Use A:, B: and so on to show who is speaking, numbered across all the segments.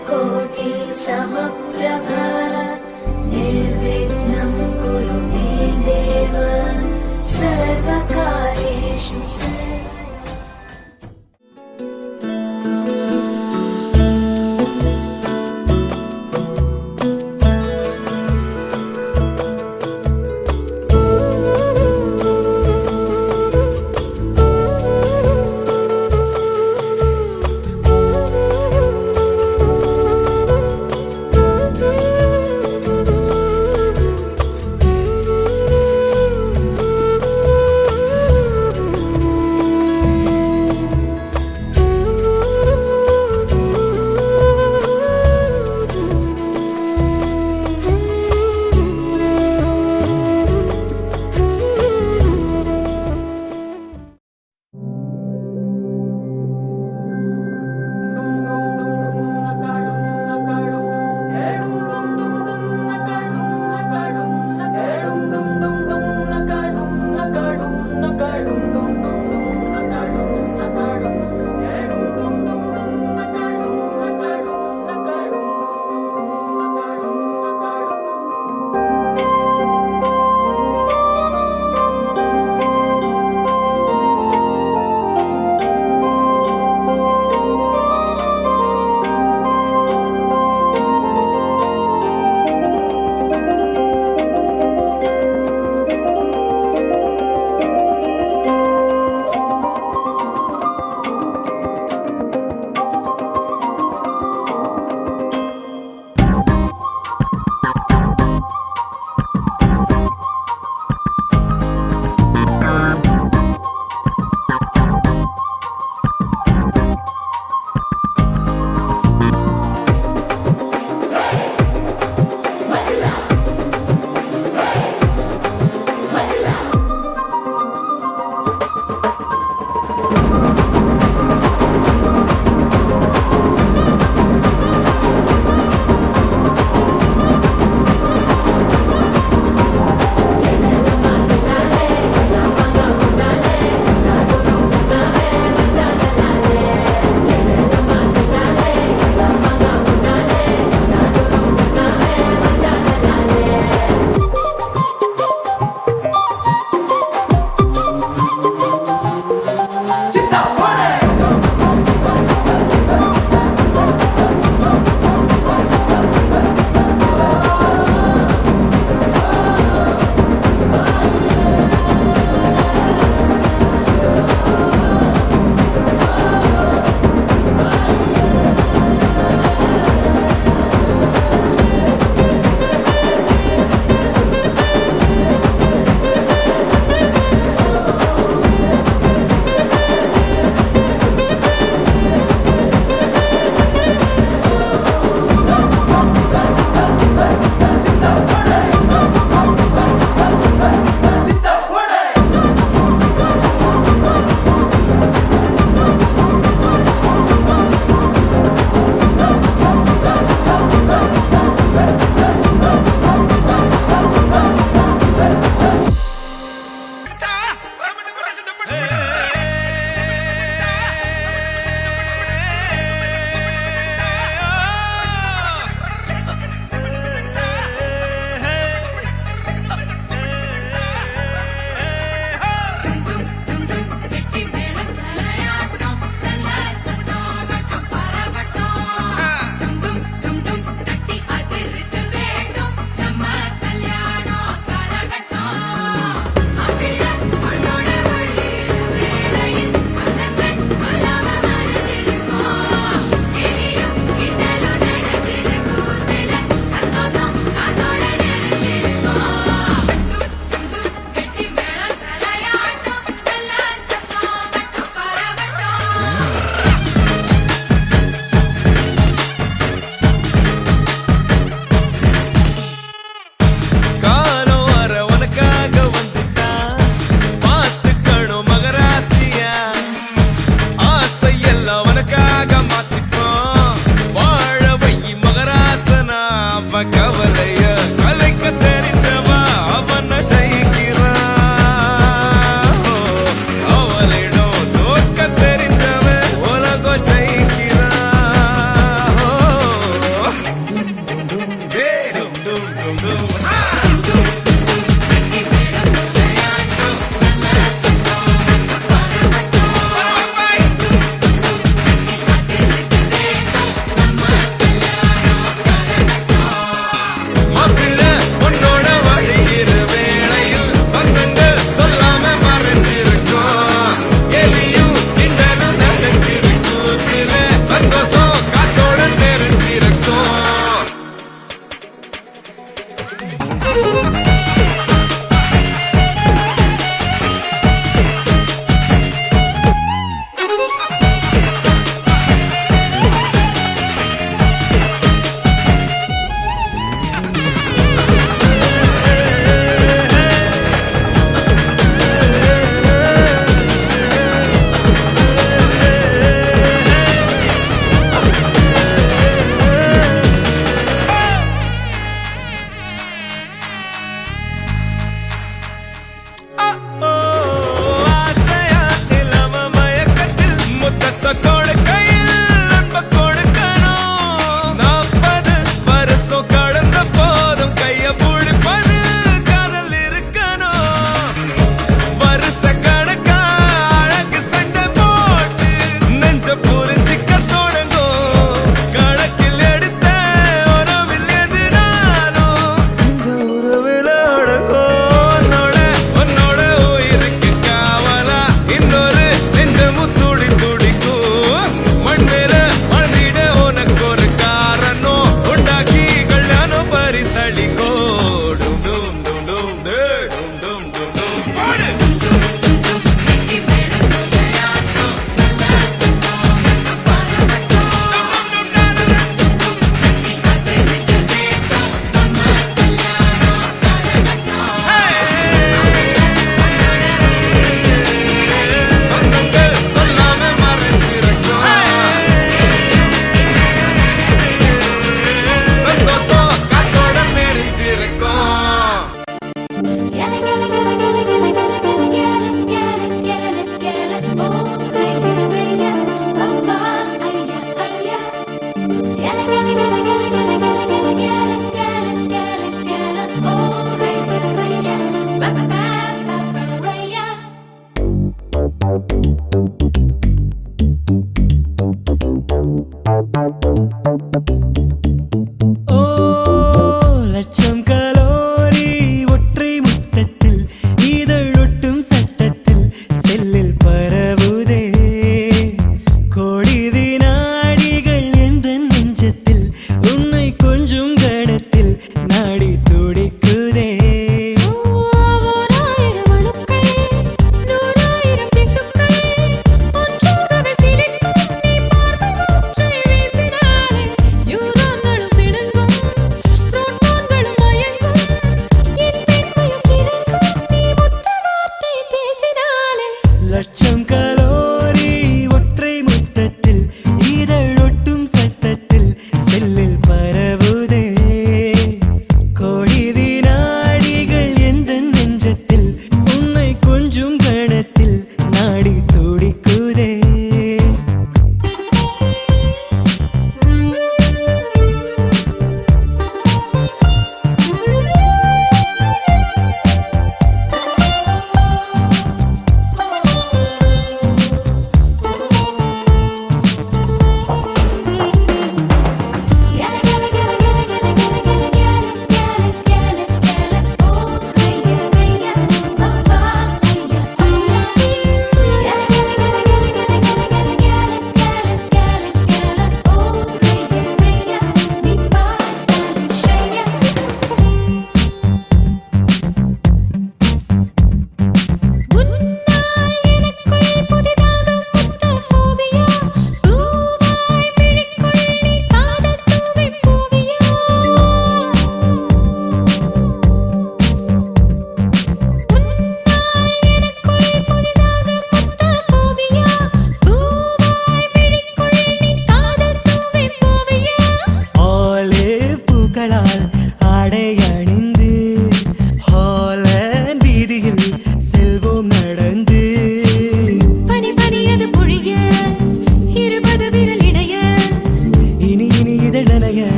A: सूर्यकोटि समप्रभ निर्विघ्नं कुरु मे देव सर्वकार्येषु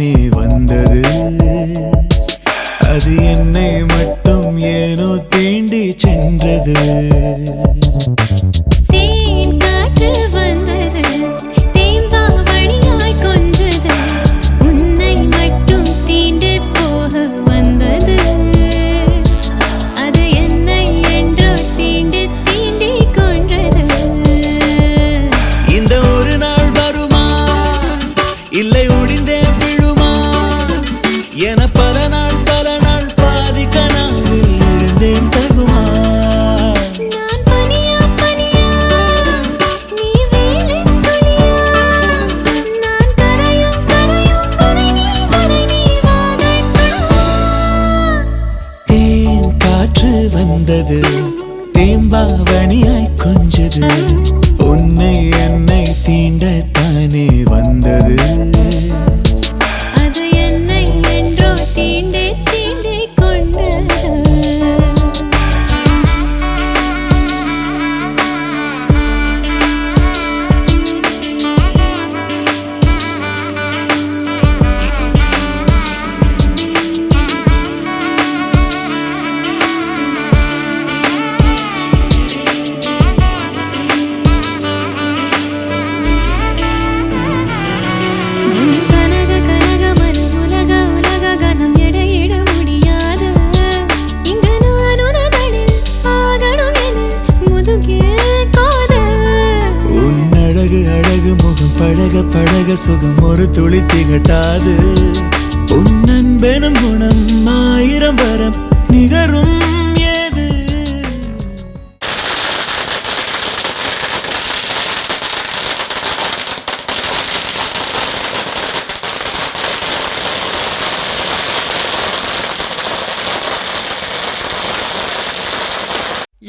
B: தானே வந்தது. அது என்னை மட்டும் ஏனோ தீண்டி சென்றது. இல்லை ஒடிந்தே விழுமா என பல நாள் பாதி கனாவில் எழுந்தேன் தகுமா.
A: நான் பனியா பனியா நீ வேலின் துளியா, நான் கரையும் கரையும் வரை நீ வாதைக்குமா.
B: தேன் காற்று வந்தது, தேம்பாவணியாய் கொஞ்சது. உன்னை என்னை தீண்டத்தானே வந்தது.
A: அது என்னை என்றோ தீண்டே தீண்டே கொன்றது.
B: அழகு முகம் பழக பழக சுகம் ஒரு துளி திகட்டாது. உன் அன்பெனும் குணம் 1000 வரம் நிகரும் ஏது.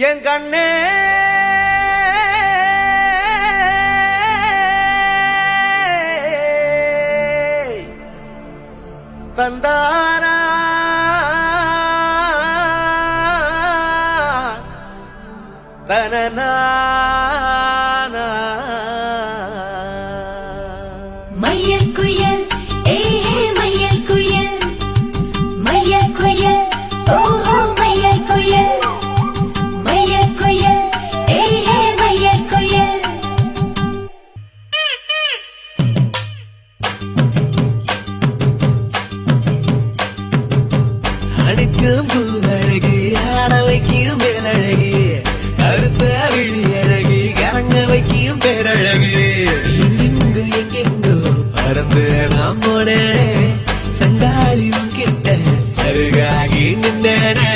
C: என் கண்ணே தந்தாரா தனனா
A: மையல் குயில் ஏஹே மையல் குயில், மையல் குயில் ஓஹோ மையல் குயில், மையல் குயில் ஏஹே மையல் குயில்.
B: அடிக்கும் பூவழகி ஆட வைக்கும் மேலழகி, கருத்த விழி அழகி கரங்க வைக்கும் பேரழகி. எங்கெங்கு எங்கெங்கோ பறந்து நாம் போனேனே, சண்டாளி கிட்ட சருகாகி நின்றேனே.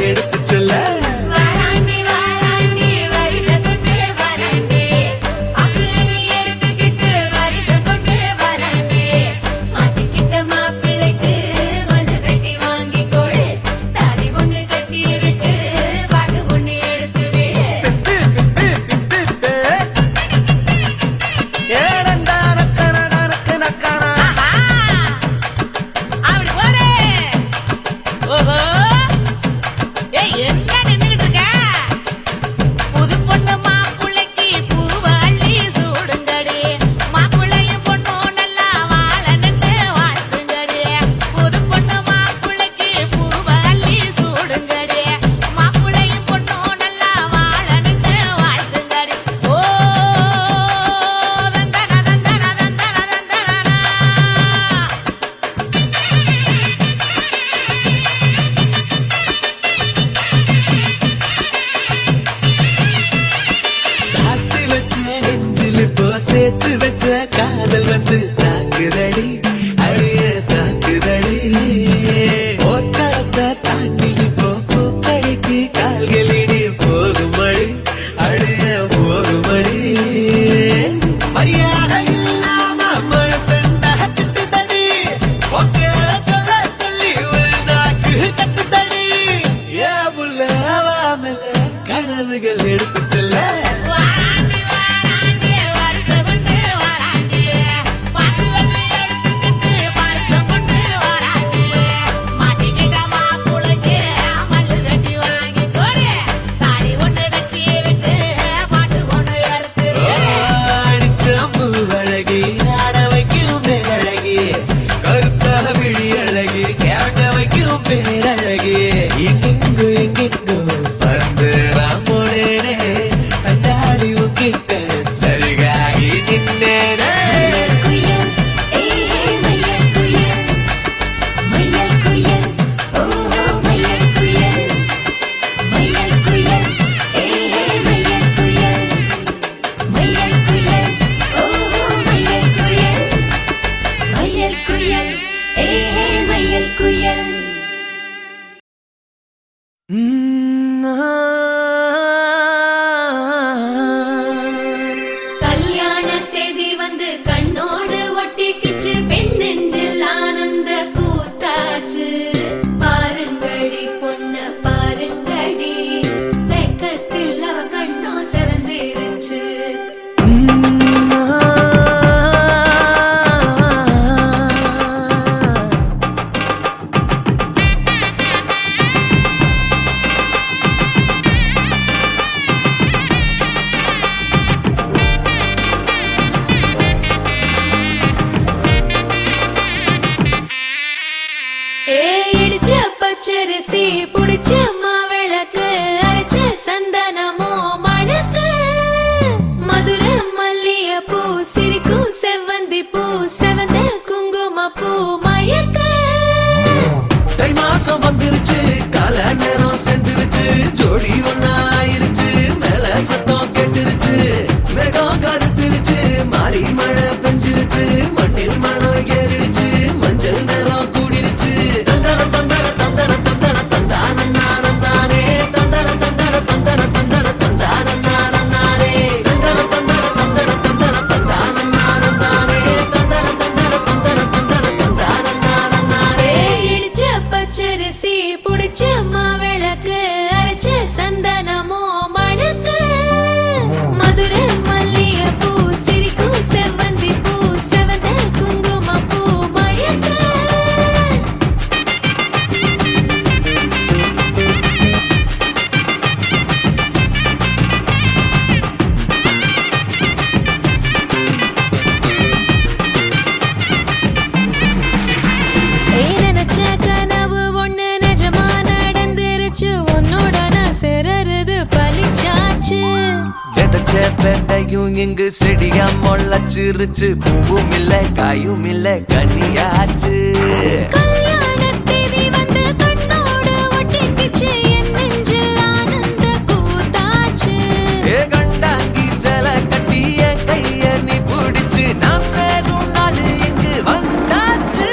B: எடுத்து செல்ல
C: என்ன
B: பரிசுகள் எடுத்து செல்ல
A: வாராண்டி வாராண்டி வருஷம் கொண்டு வாராண்டி பசுவெள்ளி எடுத்துக்கிட்டு பரிசம் கொண்டு வாராண்டி மாட்டிக்கிட்ட மாப்பிளைக்கு மல்லு கட்டி வாங்கி கொடு தாடி ஒண்ணு கட்டி விட்டு பாட்டு ஒண்ணு எடுத்து
B: அடிச்சம்பு அழகி ஆட வைக்கும் பேரழகி கருத்தா விழி அழகி கேட்ட வைக்கும் பேரழகி எங்கெங்கோ பறந்து நான் போனேனே சண்டாளி உங்கிட்ட சரிகாகி நின்னேனே
A: குயில் மயில் குயில் மயில் குயில் ஓ மயில் குயில் மயில் குயில் மயில் குயில் மயில் குயில் ஓ மயில் குயில் மயில் குயில் மயில் குயில் கல்யாண தேதி வந்து கண்ணோடு ஒட்டிக்கிச்சு பெண் நெஞ்சில் ஆனந்த கூத்தாச்சு பாருங்கடி பொண்ண பாருங்கடி வெக்கத்தில் அவ கண்ணோ செவந்திருச்சு இடிச்ச பச்சரிசி புடிச்ச மாவிளக்கு அரைச்ச சந்தனமோ மணக்கு மதுர மல்லிய பூ சிரிக்கும் செவ்வந்தி பூ செவந்த குங்கும பூ மயக்க
B: தை மாசம் வந்துருச்சு கால நேரம் சென்றுருச்சு ஜோடி ஒன்னாயிருச்சு மேல சத்தம் கெட்டுருச்சு மேகம் கருத்துருச்சு மாறி மழை பெஞ்சிருச்சு மண்ணில் மனம் ஏறிடுச்சு மஞ்சள் நேரம் கூடிருச்சு தந்தர தந்தர தந்தர தந்தர தந்தானே தந்தர தந்தர தந்தர தந்தர தந்தானே தந்தர தந்தர தந்தர தந்தர தந்தானே தந்தர தந்தர தந்தர தந்தர தந்தானே
A: இடிச்ச பச்சரிசி புடிச்ச மாவிளக்கு அரைச்ச சந்தனமோ மணக்கு மதுர மல்லிய பூ சிரிக்கும் செவ்வந்தி பூ செவந்த குங்கும பூ மயக்க நினைச்ச கனவு ஒண்ணு நிஜமா நடந்துருச்சு உன்னோட நான் சிறருது பலிச்சாச்சு
B: விதைச்ச விதையும் இங்கு செடியா முளைச்சிருச்சு பூவும் இல்ல காயும் இல்ல கனியாச்சு
A: கல்யாண தேதி வந்து கண்ணோடு ஒட்டிக்கிச்சு என் நெஞ்சில் ஆனந்த கூத்தாச்சு
B: ஏ கண்டாங்கி சில கட்டி என் கைய நீ பிடிச்சு நாம் சேரும் நாள் இங்கு வந்தாச்சு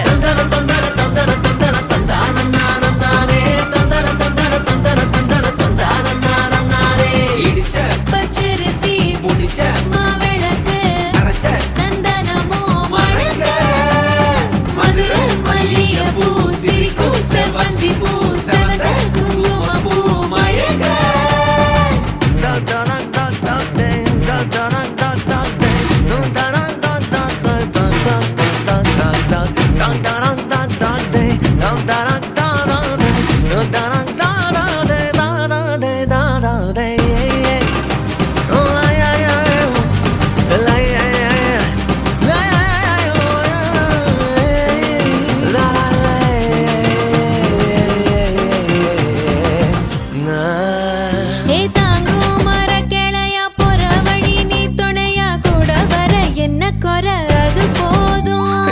B: தந்தர தந்தர தந்தர தந்தர தந்தானே தந்தர தந்தர தந்தர தந்தர தந்தானே இடிச்ச
A: பச்சரிசி
B: புடிச்ச
A: மாவிளக்கு
B: அரைச்ச
A: சந்தனமோ
B: மணக்க
A: மதுர மல்லிய பூ சிரிக்கும் செவ்வந்தி பூ செவந்த குங்கும பூ மயக்க ஏ தாங்கும் மர கிளையா போற வழி நீ துணையா கூட வர என்ன குறை அது போதும்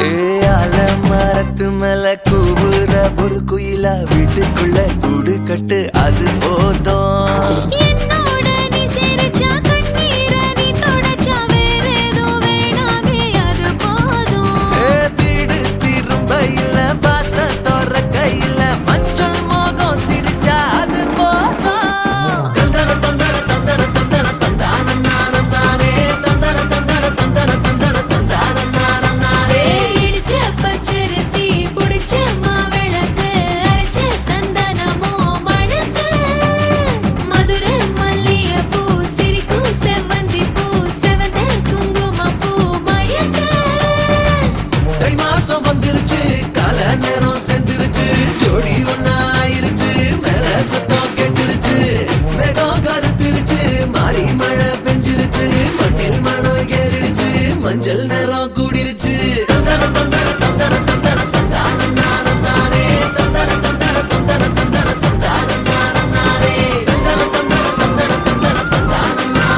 B: மரத்து மேல கூவுற ஒரு குயிலா வீட்டுக்குள்ள கூடு கட்டு அது போதும்
A: என்னோட நீ சிரிச்சா கண்ணீர நீ தொடச்சா வேற ஏதோ வேணாமே அது போதும்
B: வீடு திரும்ப இல்ல பாச தோற கையில மஞ்சள் மோகம் சிரிச்சா அது போதும் தந்தர தந்தர தந்தர தந்தர தந்தானே தந்தர தந்தர தந்தர தந்தர தந்தானே
A: இடிச்ச பச்சரிசி புடிச்ச மாவிளக்கு அரைச்ச சந்தனமோ மணக்கு மதுர
B: மனம் ஏறிடுச்சு மஞ்சள் நேரம் கூடிருச்சு தந்தர தந்தர தந்தர தந்தர தந்தானே தந்தர தந்தர தந்தர தந்தர தந்தானே தந்தர தந்தர தந்தர தந்தர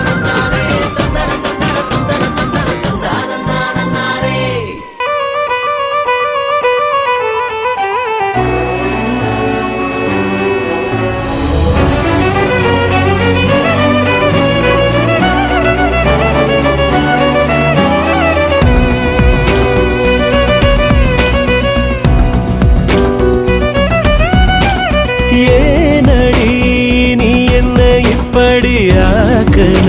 B: தந்தானே தந்தர தந்தர தந்தர தந்தர தந்தானே
D: ஏனடி நீ என்ன இப்படி ஆக்குன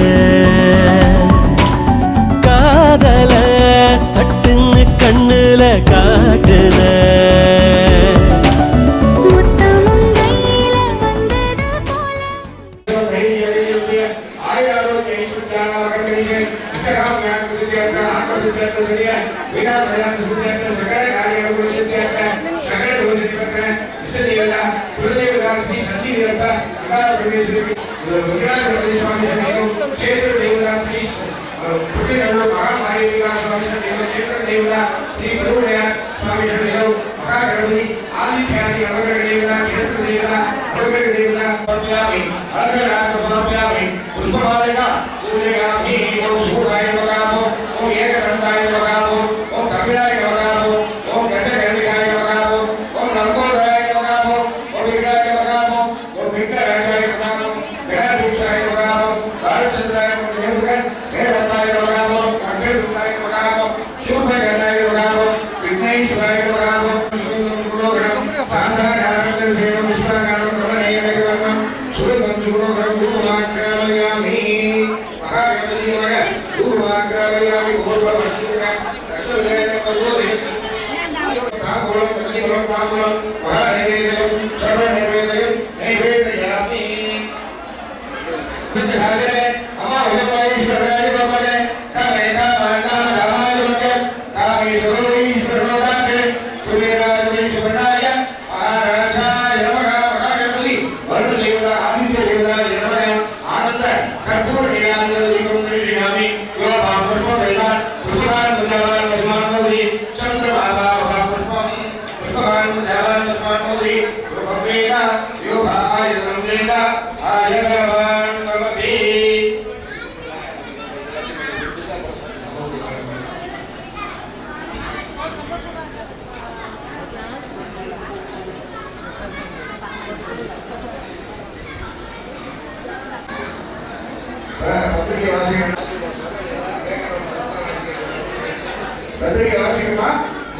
D: காதல சட்டுன்னு கண்ணுல காட்டுன
A: முத்தமும் கையில வந்தது போல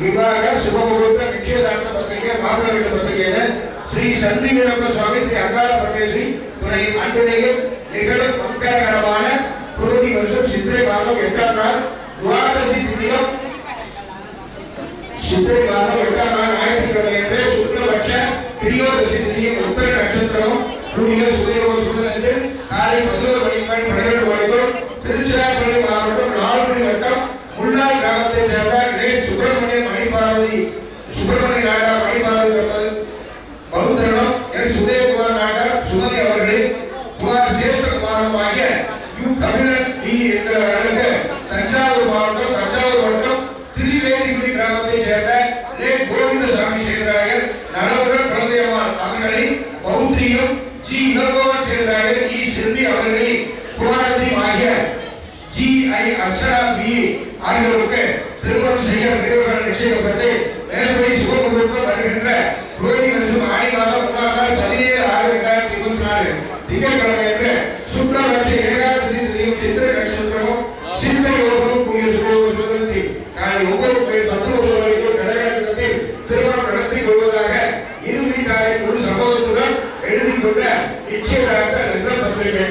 E: ವಿಭಾಗ ಶುಭಮುಹೂರ್ತ ನಿಶ್ಚಯದಾರ್ಥ ಪತ್ರಿಕೆ ಮಾತನಾಡಿದ ಪತ್ರಿಕೆಯನ್ನು ஸ்ரீ சந்திரப்ப சுவாமி ஸ்ரீ அங்காள பரமேஸ்வரி துணை அன்புடையும் நிகழும் மங்களகரமான புரோதி வருஷம் சித்திரை மாதம் 8ஆம் நாள் துவாதசி திதியம் சித்திரை மாதம் 8ஆம் நாள் ஞாயிற்றுக்கிழமை என்று சுக்லபட்ச திரியோதசி திதியம் உத்தர நட்சத்திரம் கூடிய சுதயோக சுதனத்தில் காலை 11 மணி முதல் 12 வரைக்கும் திருச்சிராப்பள்ளி மாவட்டம் லால்குடி வட்டம் முன்னாள் கிராமத்தைச் சேர்ந்த சுப்பிரமணிய மணிபாரதி சுப்பிரமணிய நாட்டார் மணிபாரதி பௌத்திரனும் எஸ் உதயகுமார் நாட்டார் சுமதி அவர்களின் குமார் சேஷ்டகுமாரனும் ஆகிய யு கபிலன் டி என்கிறவர்களுக்கு தஞ்சாவூர் மாவட்டம் தஞ்சாவூர் வட்டம் திருவேதிகுடி கிராமத்தைச் சேர்ந்த கோவிந்தசாமி சேதுராயர் நலவுடன் குழந்தையம்மாள் அவர்களின் பௌத்திரியும் ஜி இளங்கோவன் சேதுராயர் இ செல்வி அவர்களின் குமாரத்தையும் ஆகிய ஜி ஐ அர்ச்சனா பி ஆகியோருக்கு திருமணம் செய்ய பெரியவர்கள் நிச்சயிக்கப்பட்டு மேற்படி சுபமுகூர்த்தம் வருகின்ற புரோதி வருஷம் ஆடி மாதம் 3ஆம் நாள் 17/6/2024 திங்கட்கிழமை அன்று சுக்லபட்ச ஏகாதசி திதியும் சித்திரை நட்சத்திரமும் சித்த யோகமும் கூடிய சுபமுகூர்த்தத்தில் காலை 9:10 வரைக்கும் கலைநடனத்தில் திருமணம் நடத்திக் கொள்வதாக இரு வீட்டாரின் முழு சம்பவத்துடன் எழுதிக் கொண்ட நிச்சயதார்த்த லக்ன பத்திரிகை.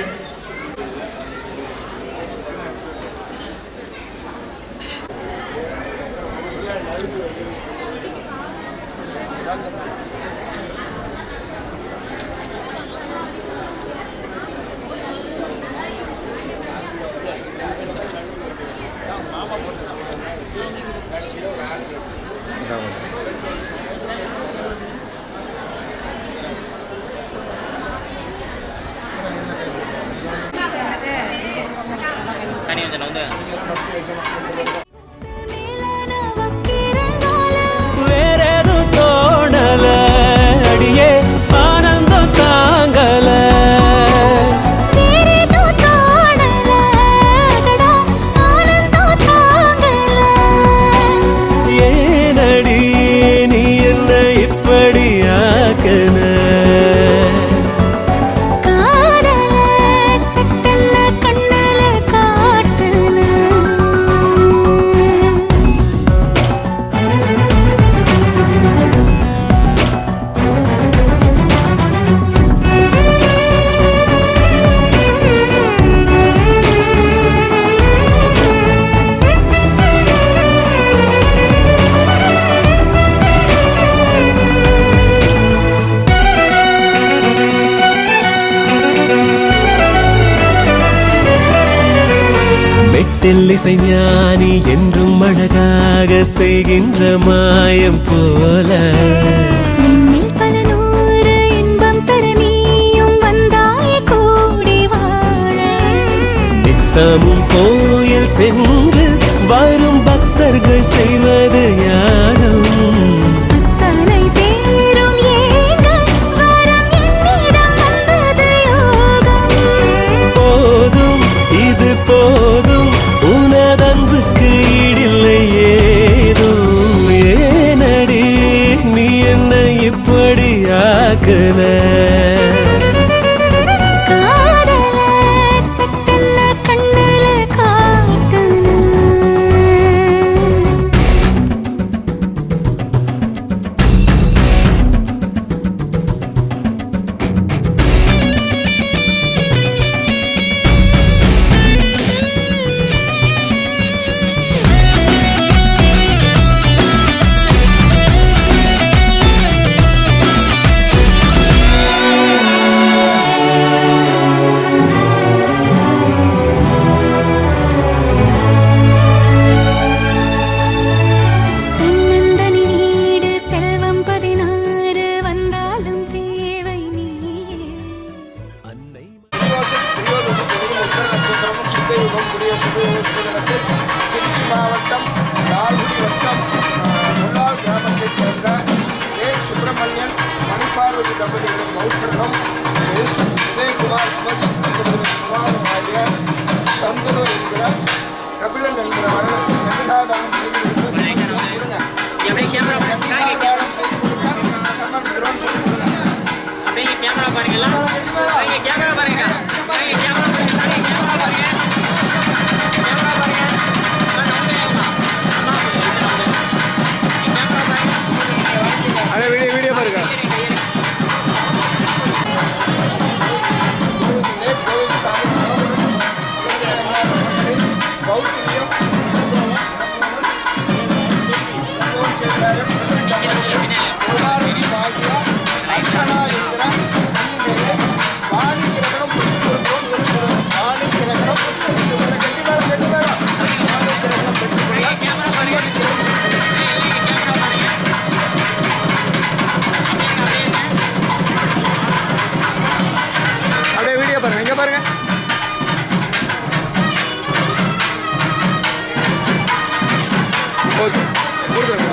F: தனி வந்து
A: மேலான வக்கிரங்கால
D: வேறேது தோணல அடியே ஆனந்தம் தாங்கல
A: வேறேதோ தோணல அடடா ஆனந்தம் தாங்கல
D: ஏனடி நீ என்ன இப்படி ஆக்குன
A: காதல சட்டென்ன கண்ணல காட்டுன
D: மெட்டில் இசைஞானி என்றும் அழகாக செய்கின்ற மாயம் போல
A: என்னில் பல நூறு இன்பம் தர நீயும் வந்தாய் கூடி வாழ
D: நித்தமும் கோயில் சென்று வரும் பக்தர்கள் செய்வது யாரும்
A: அத்தனை பேரும் ஏங்க வரம் என்னிடம் வந்தது யோகம்
D: போதும் இது போதும் உனதன்புக்கு ஈடில்லை ஏதும் ஏனடி நீ என்ன இப்படி ஆக்குன
A: காதல சட்டென்ன கண்ணல காட்டுன தன்னந்தனி நீடு செல்வம் 16 வந்தாலும் தேவை நீயே
D: அன்னை
E: திருச்சி மாவட்டம் லால்குடி வட்டம் முன்னாள் கிராமத்தைச் சேர்ந்த ஏ சுப்பிரமணியன் மணிபார்வதி தம்பதிகளின் பௌத்திரனும் உதயகுமார் சுபதி தம்பதிகளின் குமாரன் ஆகிய சந்தனு என்கிற கபிலன் என்கிற வரலாற்று கன்னிகாதானம் செய்து கொடுங்க.
F: அப்படியே கேமரா
E: கன்னிகாதானம் செய்து கொடுக்க சம்மதிக்கிறோம் சொல்லி கொடுங்க.
F: அப்படியே கேமரா பாருங்களா கேமரா பாருங்க கேமரா பாருங்க கேமரா பாருங்க கேமரா பாருங்க
C: வீடியோ பாருங்க அப்படியே வீடியோ பாருங்க இங்க பாருங்க ஓகே கொடுத்துருங்க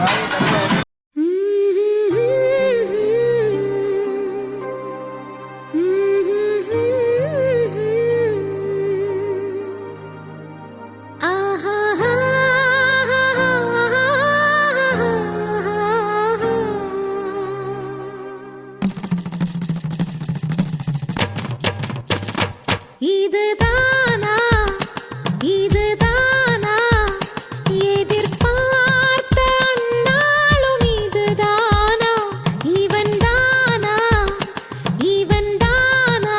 A: இதுதானா இதுதானா எதிர்பார்த்த அந்நாளும் இதுதானா இவன்தானா இவன்தானா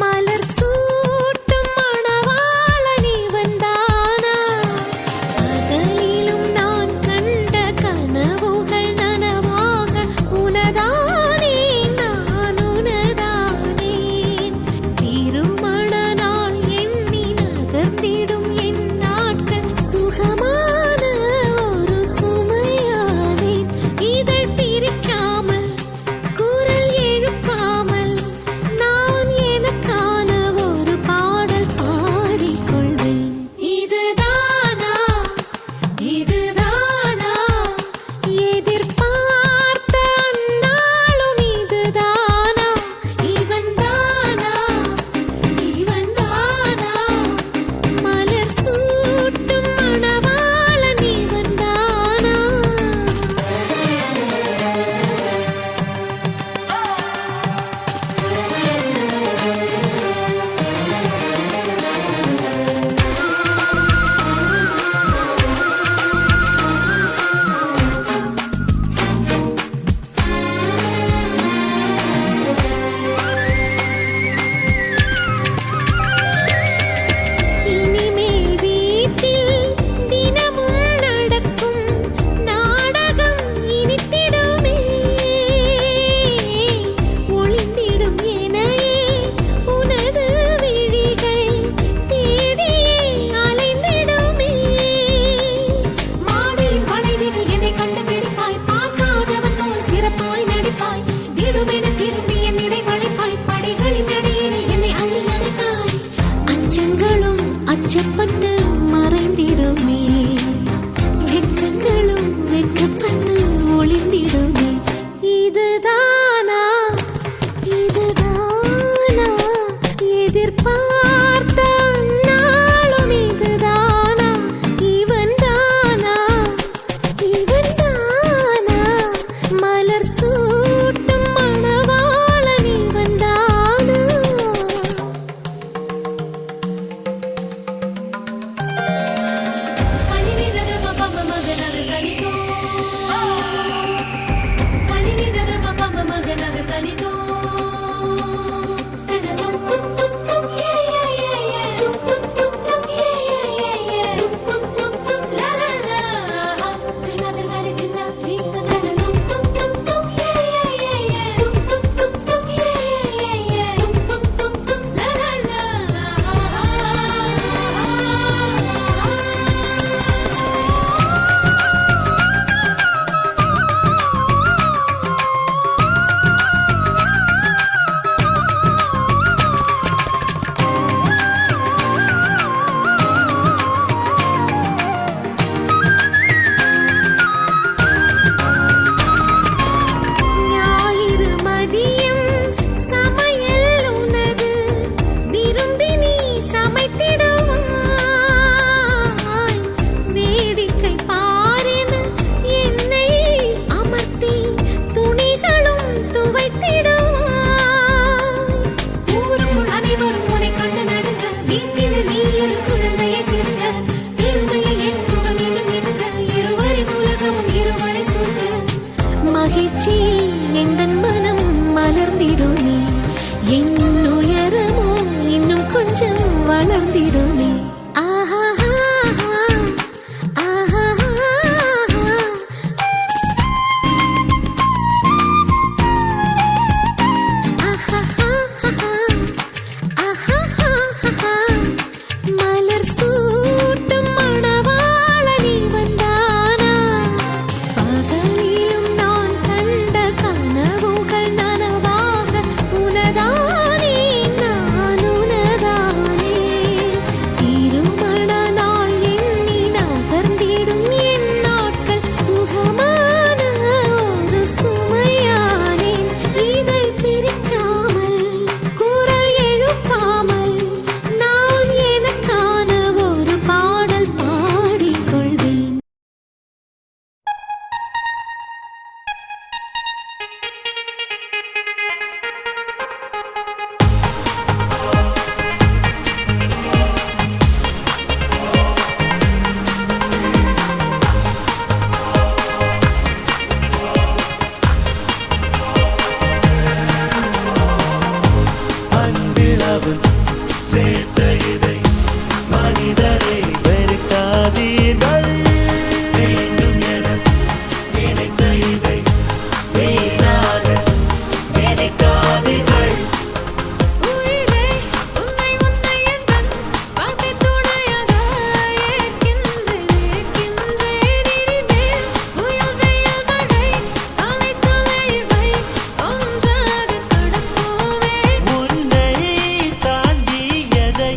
A: மலர் சூட்டும் மணவாளன் இவன்தானா பகலிலும் நான் கண்ட கனவுகள் நனவாக உனதானே நான் உனதானே திருமண வளர்ந்திடுமே ஆஹா மலர் சூட்டும் மணவாளனி வந்தானா பகலிலும் நான் கண்ட கனவுகள் நனவாக உனதானே நான் உனதானே திருமண நாள் எண்ணி நகர்ந்திடும் என் நாட்கள் சுகமான ஒரு சுமையானேன் இதை பிரிக்காமல் குரல் எழுப்பாமல் நான் எனக்கான ஒரு பாடல் பாடிக்கொள்வேன்
D: அன்பில் அவன் சேர்த்த இதை மனிதரை வெறுக்காதீர்கள் வேண்டும் என நினைத்த இதை வீணாக நினைக்காதீர்கள்
A: உயிரே உன்னை எந்தன் வாழ்க்கை துணையாக ஏற்கின்றேன் இனிமேல் புயல் வெயில் மழை அலை சொலை இவை ஒன்றாக கடப்போமே
D: உன்னை தாண்டி எதை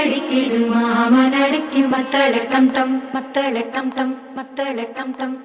A: அடிக்குது மாமா நடுக்கி மத்தள டம் டம் மத்தள டம் டம் மத்தள டம் டம்.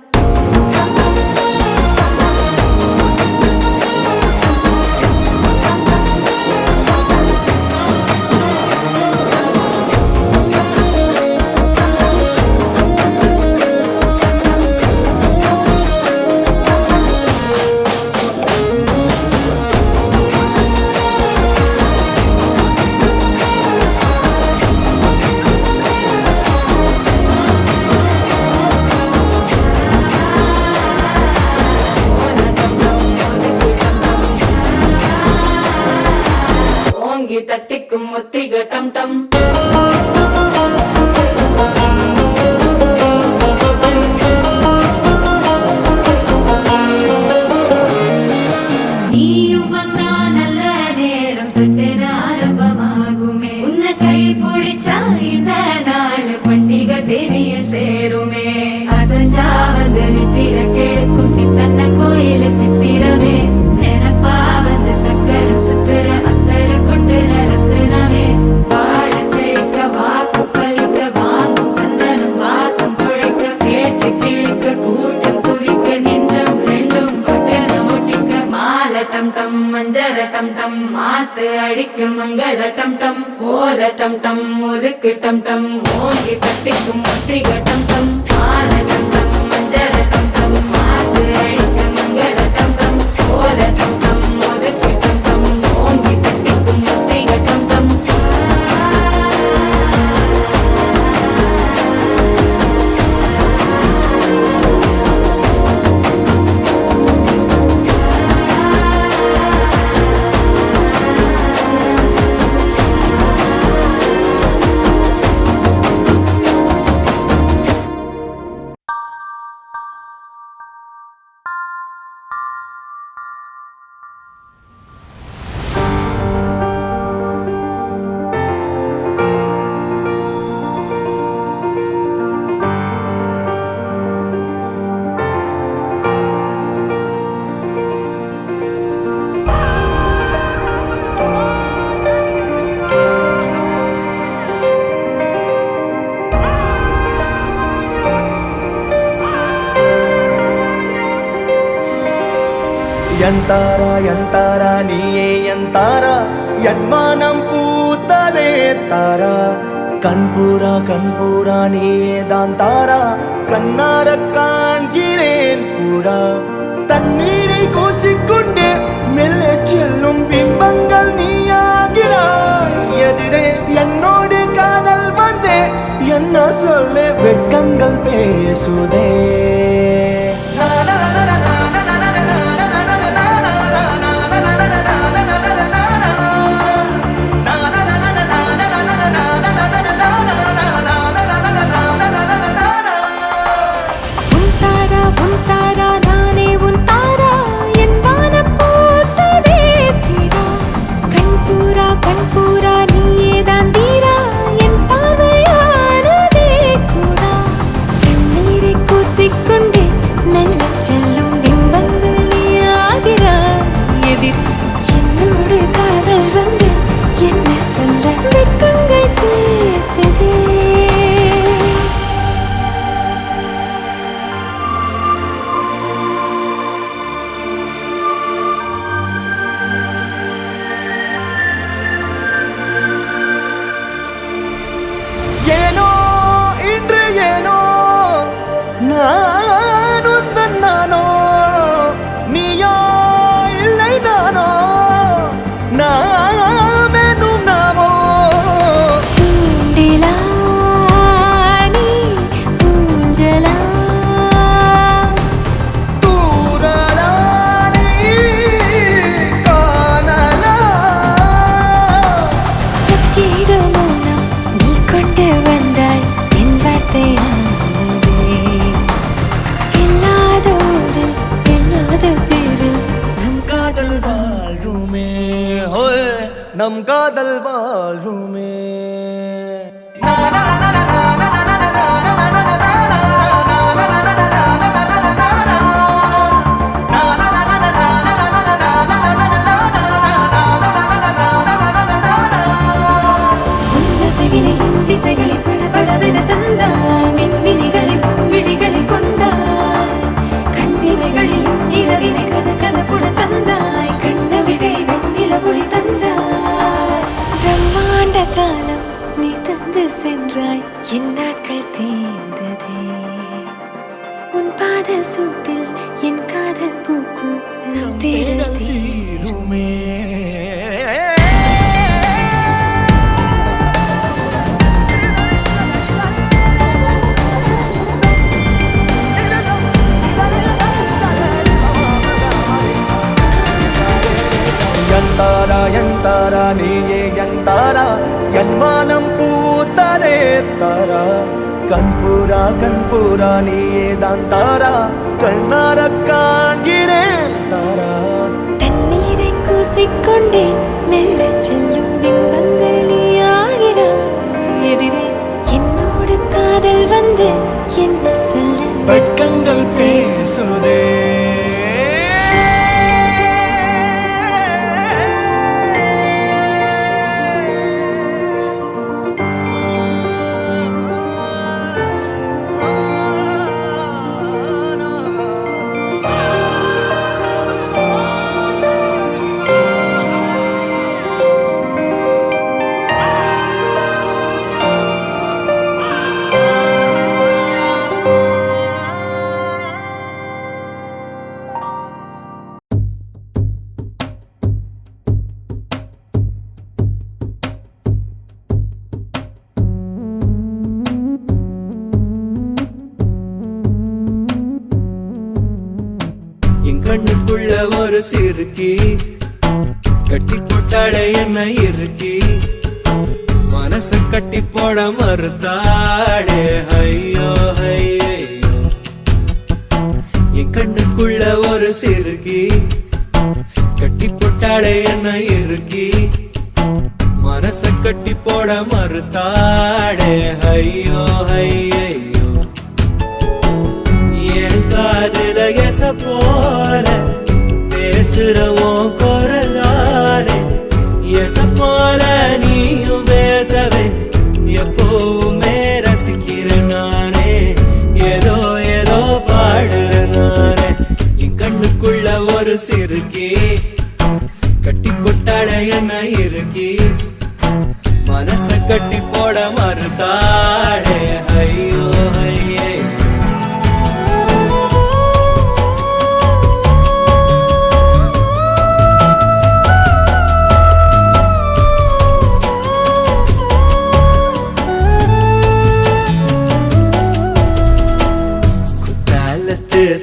A: தட்டிக்கும் முத்திக டம் டம். நீயும் வந்தா நல்ல நேரம் சட்டென ஆரம்பமாகுமே. உன்னை கை பிடிச்சா இந்த நாள் பண்டிகை தெரிய சேருமே. அசஞ்சா வந்து நித்திர கெடுக்கும் சித்தன்ன கோயில சித்திரமே. நினப்பா வந்து சக்கர சுத்துற அத்தர கொண்டு நடத்துனவே. வாழ செழிக்க வாக்கு பலிக்க வாங்கும் சந்தனம் வாசம் குழைக்க. கேட்டு கிழிக்க கூட்டம் குதிக்க நெஞ்சம் ரெண்டும் பட்டன ஒட்டிக்க. மாலை டம் டம் மஞ்சர டம் டம் மாத்து அடிக்க மங்கள டம் டம். கோல டம் டம் ஒதுக்கு டம் டம் ஓங்கி தட்டிக்கும் முத்திக டம் டம். மாலை டம் டம் மஞ்சர டம் டம் மாத்து அடிக்க மங்கள டம் டம். கோல டம் டம் ஒதுக்கு டம் டம் ஓங்கி தட்டிக்கும் முத்திக டம் டம்.
D: ಎಂತಾರಾ ಎಂತಾರಾ ನೀಯೇ ಎಂತಾರಾ ಎನ್ಮಾನಂ பூத்ததே தாரா. கண்பூரா நீயே தான் தாரா. கண்ணார காண்கிறேன் பூரா. தண்ணீரை கூசிக்கொண்டே மெல்ல செல்லும் பிம்பங்கள் நீயாகிறாய். எதிரே என்னோடு காதல் வந்தே என்ன சொல்ல வெட்கங்கள் பேசுதே. நம் காதல் வாழ்வுமே. தாரா நீயே என் தாரா என் வானம் பூத்ததே தாரா கண்பூரா நீயே தான் தாரா கண்ணார காண்கிறேன் தாரா
A: தண்ணீரை கூசிக்கொண்டே மெல்ல செல்லும் பிம்பங்கள் நீயாகிறாய் எதிரே என்னோடு காதல் வந்து என்ன சொல்ல
D: வெட்கங்கள் பேசுதே கண்ணுக்குள்ள ஒரு சிறுக்கி கட்டி போட்டாளே என்ன இருக்கி மனச கட்டி போட மறுத்தாளே ஐயோ ஐயோ என் கண்ணுக்குள்ள ஒரு சிறுக்கி கட்டி போட்டாளே என்ன இருக்கி மனச கட்டி போட மறுத்தாளே ஐயோ ஐயோ என் காதுல எச போல பேசுறவோ குரலாலே எச போல நீயும் பேசவே எப்பவுமே ரசிக்கிறேன் நானே ஏதோ ஏதோ பாடுறேன் நானே என் கண்ணுக்குள்ள ஒரு சிறுக்கி கட்டி போட்டாள என்ன இருக்கி மனச கட்டி போட மறுத்தாளே ஐயோ ஐயே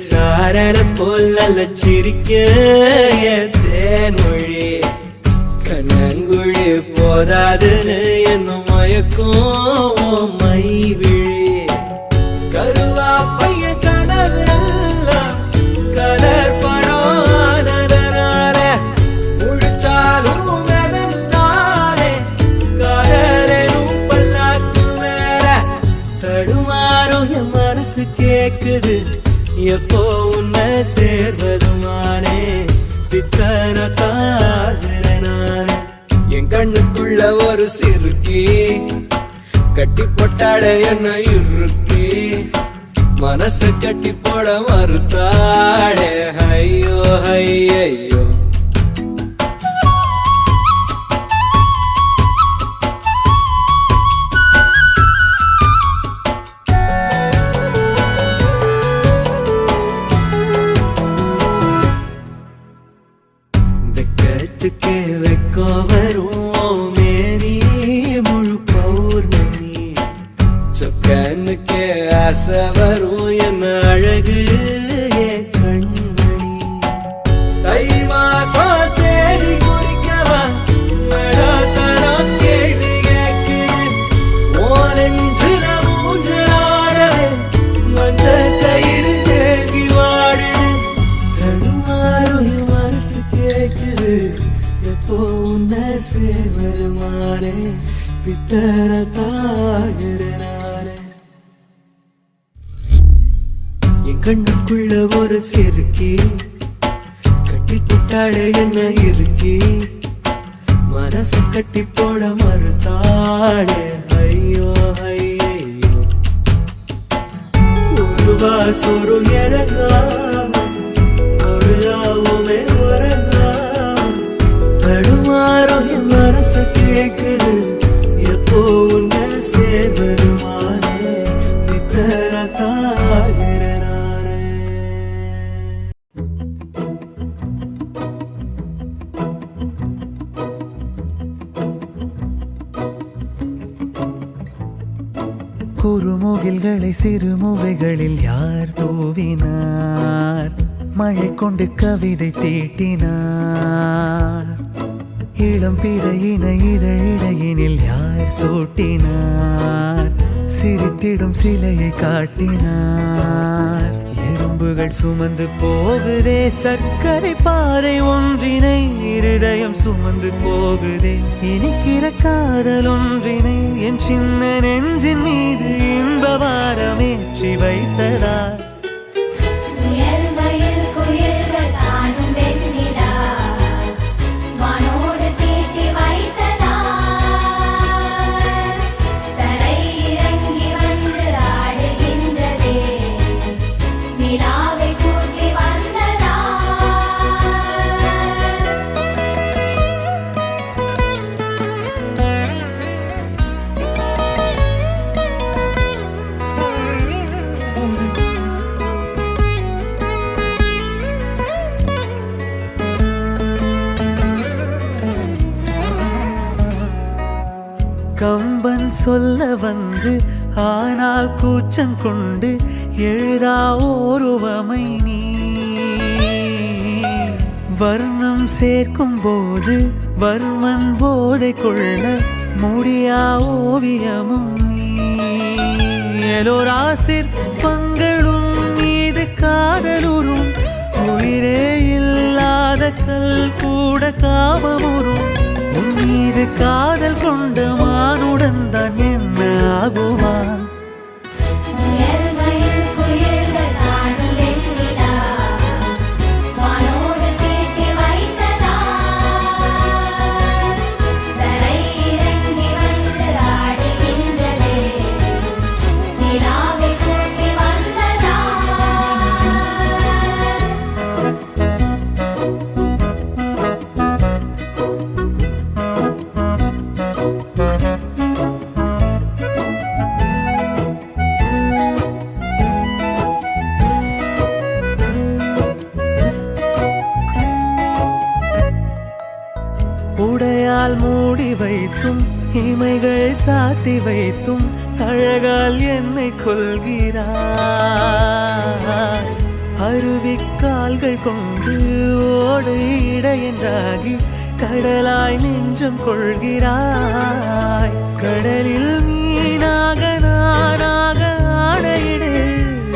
D: சாரன போல சிரிக்க தேன்மொழி கண்ணங்குழி போதாதுன்னு என்ன மயக்கும் மை விழி கருவா பைய கனவெல்லாம் கலர் பணானதனால முழிச்சாலும் நானே கலரும் பல்லாக்கு மேல தடுமாறும் என் மனசு கேக்குது எப்போ உன்னை சேர்வதுமானே பித்தன காதலனானே என் கண்ணுக்குள்ள ஒரு சிறுக்கி கட்டி போட்டாட என்ன இருக்கி மனச கட்டி போட மறுத்தாளே ஐயோ ஐயோ के वेको वरूं मेरी मुझ पौर्णमी चौकन के आसा वरूं ये नारग ये कण्मणि तैवा सो तेरी गुरिकवा बड़ा तारा केड़िगे के ओरेंजला मुजराड़वे मंच कईर देगी वाड़े तड़ुमारू ये मनस केकुदु உன்னை சேர்வருமானே பித்தர தாகிறனானே என் கண்ணுக்குள்ள ஒரு சிறுக்கி கட்டி போட்டாளே என்ன இருக்கி மனச கட்டி போட மறுத்தாளே ஐயோ ஐயோ ஒரு வாசொரு இறங்காம ஒரு ராவுமே உறங்காம தடுமாறும் என் மனசு கேக்குது எப்போ உன்னை சேர்வருமானே பித்தர தாகிறனானே
G: குறுமுகில்களை சிறுமுகைகளில் யார் தூவினார் மழை கொண்டு கவிதை தீட்டினார் இளம் பிறையின இதழிடையினில் யார் சூட்டினார் சிரித்திடும் சிலையை காட்டினார் எறும்புகள் சுமந்து போகுதே சர்க்கரை பாறை ஒன்றினை இருதயம் சுமந்து போகுதே இனிக்கிற காதல் ஒன்றினை என் சின்ன நெஞ்சின் மீது இன்ப வாரமேற்றி வைத்ததார் கம்பன் சொல்ல வந்து ஆனால் கூச்சம் கொண்டு எழுதா ஓருவமை நீ வர்ணம் சேர்க்கும் போது வர்மன் போதை கொள்ள முடியா ஓவியமும் நீ எலோரா சிற்பங்களும் மீது காதலுறும் உயிரே இல்லாத கல் கூட காமமுறும் உன் மீது காதல் கொண்ட மானுடன் தான் என்ன ஆகுவான் உடையால் மூடி வைத்தும் இமைகள் சாத்தி வைத்தும் அழகால் என்னை கொள்கிறாய் அருவிக்கால்கள் கொண்டு ஓடு இடையென்றாகி கடலாய் நெஞ்சம் கொள்கிறாய் கடலில் மீனாக நானாக ஆடையிடு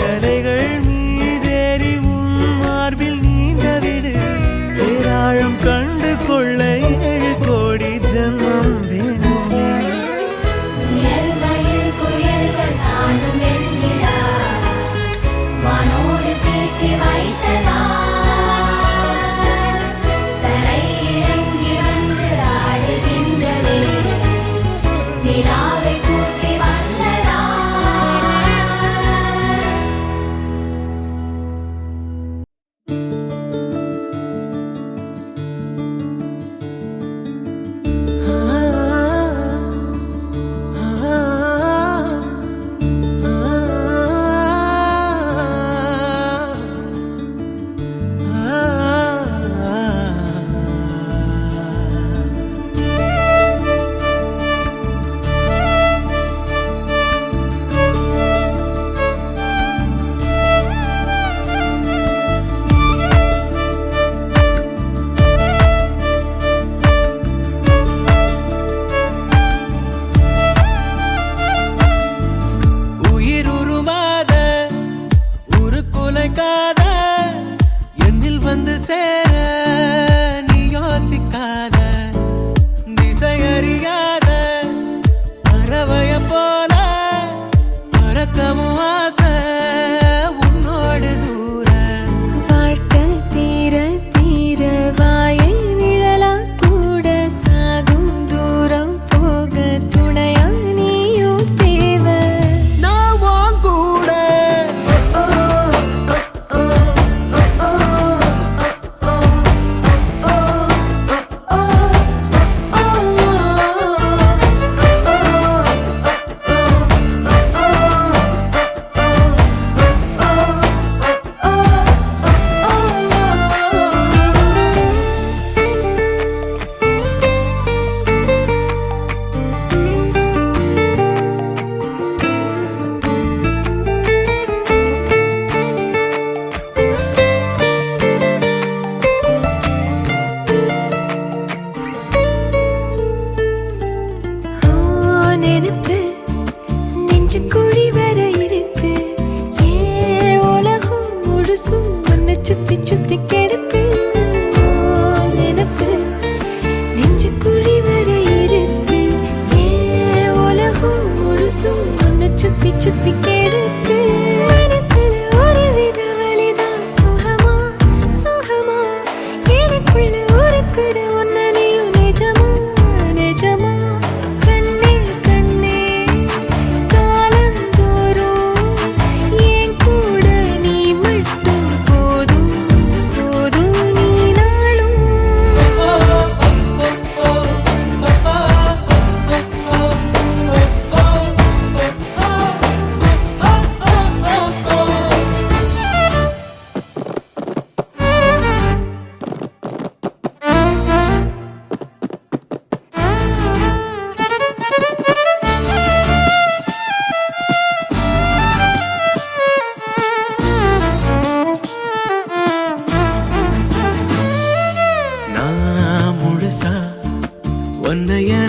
G: அலைகள் மீதேறி உன் மார்பில் நீண்டவிடு பேராழம் கண்டு கொள்ள 7 கோடி ஜன்மம் வேணுமே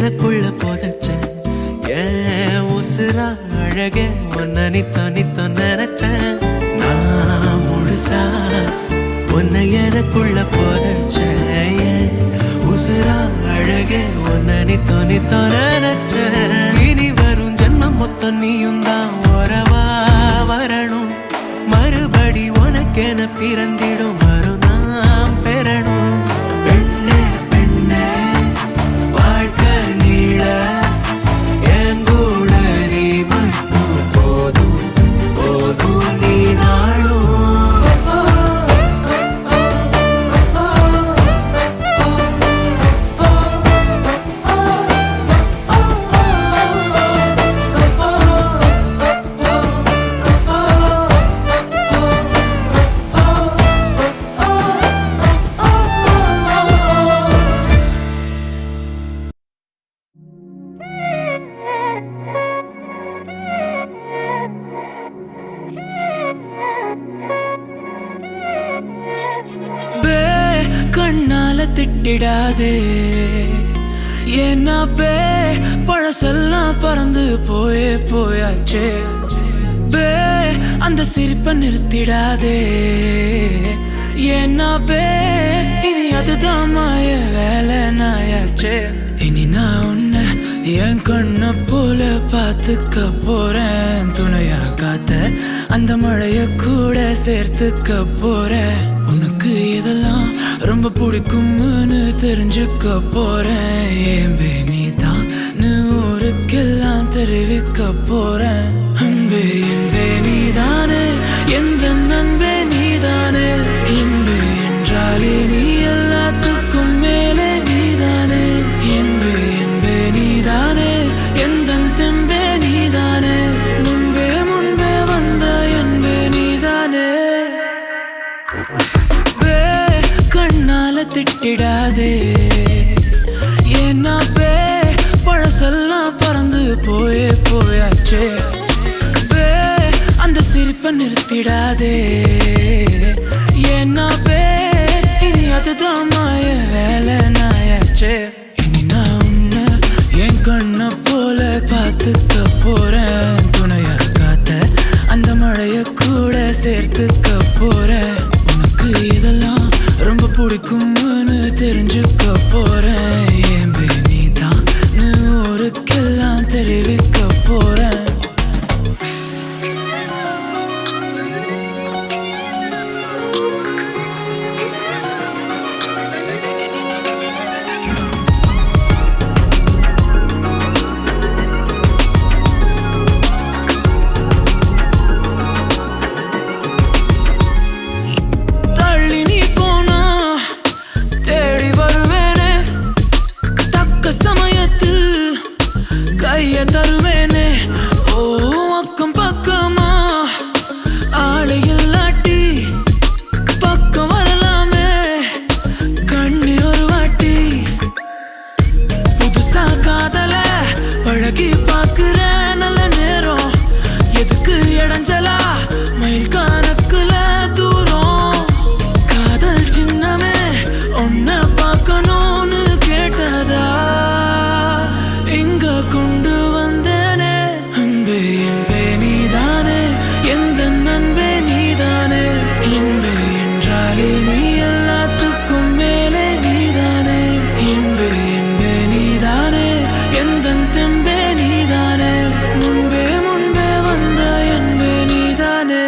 G: எனக்குள்ள புதைச்ச ஏன் உசுரா அழகே உன்னை நித்த நினைச்சேன் நான் முழுசா உன்னை எனக்குள்ள புதைச்ச ஏன் உசுரா அழகே உன்னை நித்த நினைச்சேன் இனி வரும் ஜென்மம் மொத்தம் நீயும் தான் உறவா வரணும் மறுபடி உனக்கென பிறந்திடும் வரும் நாம் பெறணும் பெண்ணே பெண்ணே வாழ்க்கை நீள எங்கூட நீ மட்டும் போதும் போதும் நீ நாளும்
H: கண்ணால திட்டிடாதே ஏன்னா பே பழசெல்லாம் பறந்து போயாச்சே பே அந்த சிரிப்பை நிறுத்திடாதே ஏன்னா பே இனி அதுதான் மாய வேலை நாயாச்சே இனி நான் உன்னை என் கண்ண போல பார்த்துக்க போறேன் துணையா காத்த அந்த மழைய கூட சேர்த்துக்க போறேன் உனக்கு இதெல்லாம் ரொம்ப பிடிக்கும்னு தெரிஞ்சுக்க போறேன் ஏம்பே நீதான் ஊருக்கெல்லாம் தெரிவிக்க போறேன் அன்பே என்பே நீதானே எந்த நண்பே நீதானே இன்பே என்றாலே நீ எல்லாத்துக்கும் மேலே நீதானே என்பே என்பே நீதானே எந்த தெம்பே நீதானே முன்பே முன்பே வந்த என்பே நீதானே கண்ணால திட்டிடாதே ஏன்னா பே பழசெல்லாம் பறந்து போயாச்சே பே அந்த சிரிப்பை நிறுத்திடாதே ஏன்னா பே இனி அதுதான் மாய வேலை நாயாச்சே இனி நான் உன்னை என் கண்ண போல பார்த்துக்க போறேன் துணையா காத்த அந்த மழைய கூட சேர்த்துக்க போறேன் உனக்கு இதெல்லாம் ரொம்ப பிடிக்கும்னு தெரிஞ்சுக்க போறேன் ஏம்பே நீதான் ஊருக்கெல்லாம் தெரிவிக்க போறேன் தருவேனே ஓ அக்கம் பக்கமா ஆளை இல்லாட்டி பக்கம் வரலாமே கண்ணி ஒரு வாட்டி புதுசா காதல பழகி பாக்குற நல்ல நேரம் எதுக்கு இடைஞ்சலா மயில் கணக்குல தூரம் காதல் சின்னமே ஒன்ன பார்க்கணும்னு கேட்டதா இங்க கொண்டு வந்தேனே அன்பே என்பே நீதானே எந்த நண்பே நீதானே இன்பே என்றாலே நீ எல்லாத்துக்கும் மேலே நீதானே இன்பே என்பே நீதானே எந்த தெம்பே நீதானே முன்பே முன்பே வந்த என்பே நீதானே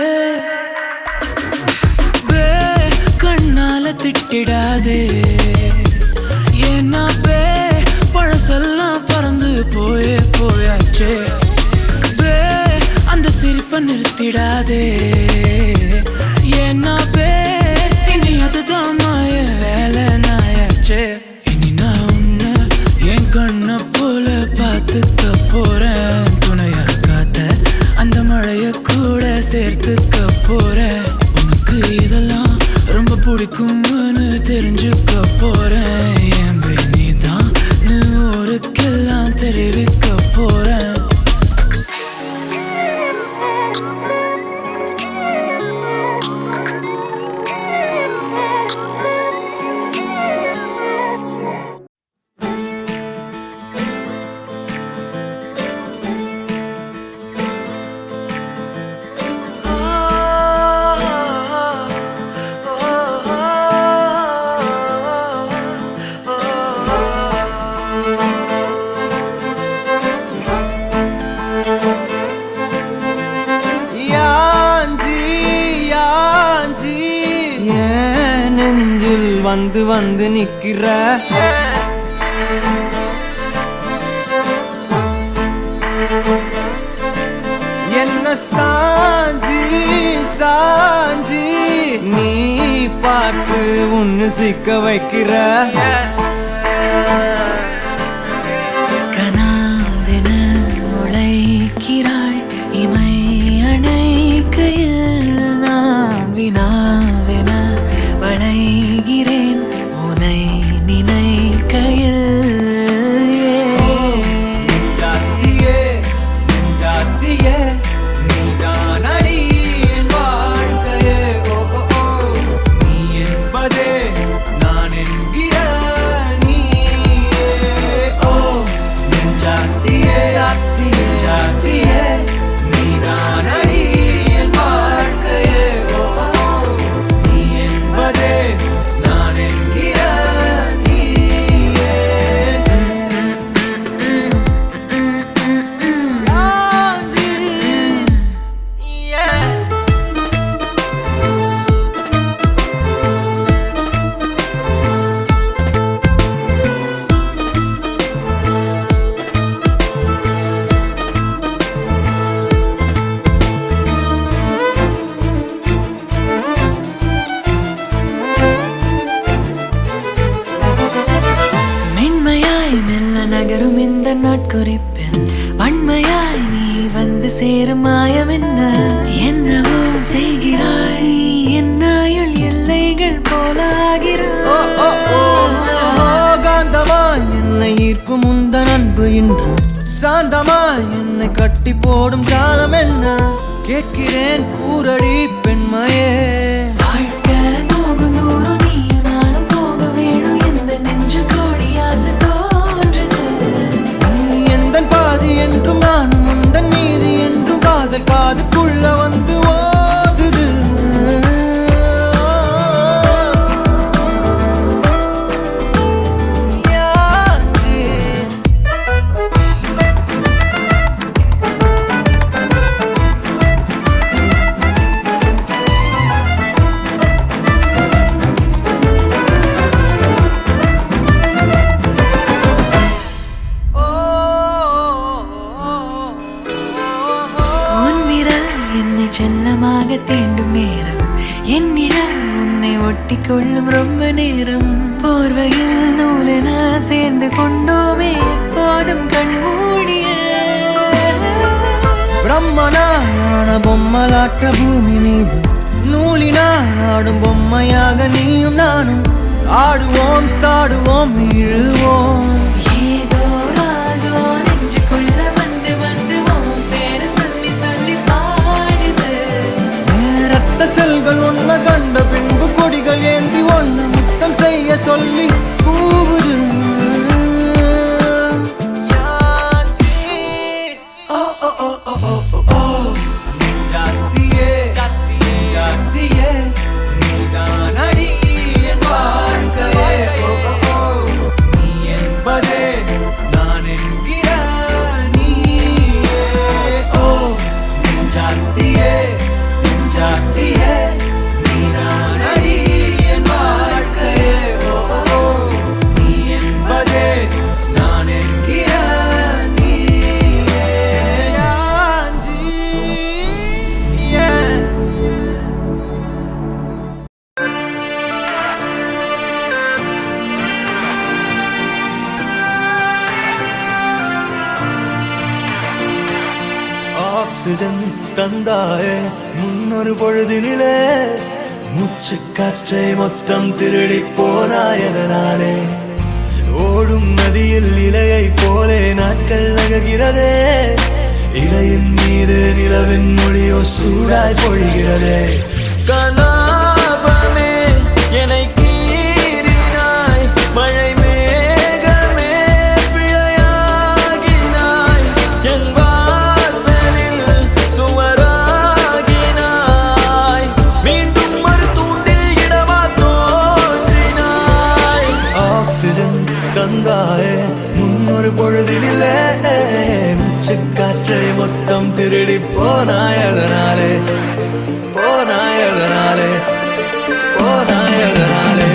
H: பே கண்ணால திட்டிடாதே ஏன்னா பே பழசெல்லாம் பறந்து போயாச்சே பே அந்த சிரிப்பை நிறுத்திடாதே ஏன்னா பே இனி அதுதான் மாய வேலை நாயாச்சே இனி நான் உன்னை என் கண்ண போல பார்த்துக்க போறேன் துணையா காத்த அந்த மழைய கூட சேர்த்துக்க போறேன் உனக்கு இதெல்லாம் ரொம்ப பிடிக்கும்னு தெரிஞ்சுக்க போறேன் ஏம்பே நீதான் ஊருக்கெல்லாம் தெரிவிக்க போறேன்
D: வந்து வந்து நிக்கிற என்ன சாஞ்சி சாஞ்சி நீ பார்த்து உன்னு சிக்க வைக்கிற
H: கனாவென முளைக்கிறாய் இமை அணைக்கையில் நான் வினாவென வளைகிறேன் உனை நினைக்கையில் நகரும் இந்த நாட்குறிப்பில் வன்மையாய் நீ வந்து சேரும் மாயம் என்னவோ செய்கிறாய் என்னாயுள் எல்லைகள் போலாகிறாய்
D: காந்தமாய் என்னை ஈர்க்கும் உந்தன் அன்பு இன்று சாந்தமாய் என்னை கட்டி போடும் காலம் என்ன கேட்கிறேன் கூரடி பெண்மையே என்றும் நானும் உந்தன் மீது என்றும் காதல் காதுக்குள்ள வந்து ஓதுது
H: செல்லமாக தீண்டும் நேரம் என்னிடம் உன்னை ஒட்டி கொள்ளும் ரொம்ப நேரம் போர்வையில் நூலென சேர்ந்து கொண்டோமே எப்போதும் கண்மூடிய
D: பிரம்மனான பொம்மலாட்ட பூமி மீது நூலினால் ஆடும் பொம்மையாக நீயும் நானும் ஆடுவோம் சாடுவோம் இழுவோம்
H: ஏதோ ராகோ நெஞ்சுக்குள்ள வந்து வந்து பேரு சொல்லி சொல்லி
D: செல்கள் ஒன்ன கண்ட பின்பு கொடிகள் ஏந்தி ஒன்ன முத்தம் செய்ய சொல்லி கூவுது ஆக்சிஜன் தந்தாயே முன்னொரு பொழுதினிலே மூச்சு காற்றை மொத்தம் திருடி போனாயதனாலே ஓடும் நதியில் இலையை போலே நாட்கள் நகர்கிறதே இலையின் மீது நிலவின் மொழியோ சூடாய் பொழிகிறதே கலாபமே என்னை கீறினாய் மழை மேகமே பிழையாகினாய் என் வாசலில் சுவராகினாய் மீண்டும் ஒரு தூண்டில் இடமா தோன்றினாய் ஆக்சிஜன் தந்தாயே முன்னொரு பொழுதினிலே மூச்சு காற்றை மொத்தம் திருடி போனாயதனாலே போனாயதனாலே போனாயதனாலே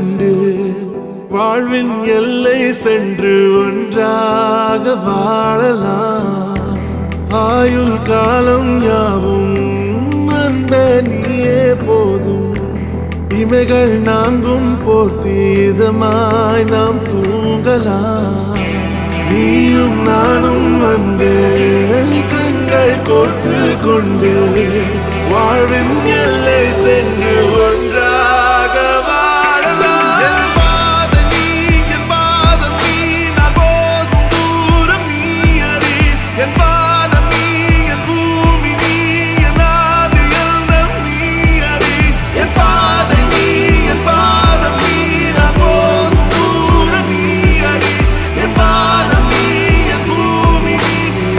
G: கொண்டு வாழ்வின் எல்லை சென்று ஒன்றாக வாழலாம். ஆயுள் காலம் யாவும் அந்த நீயே போதும். இமைகள் நான்கும் போர்த்தி இதமாய் நாம் தூங்கலாம். நீயும் நானும் வந்து கண்கள் கோர்த்து கொண்டு வாழ்வின் எல்லை சென்று ஒன்றாக வாழலாம். என் பாதம் நீ, என் பாதம் நீ, நான் போகும் தூரம் நீ அறி. என் பாதம் நீ, என் பூமி நீ, என் ஆதி எல்லாம் நீ அறி. என் பாதம் நீ, என் பாதம் நீ, நான் போகும் தூரம் நீ அறி. என் பாதம் நீ, என் பூமி நீ,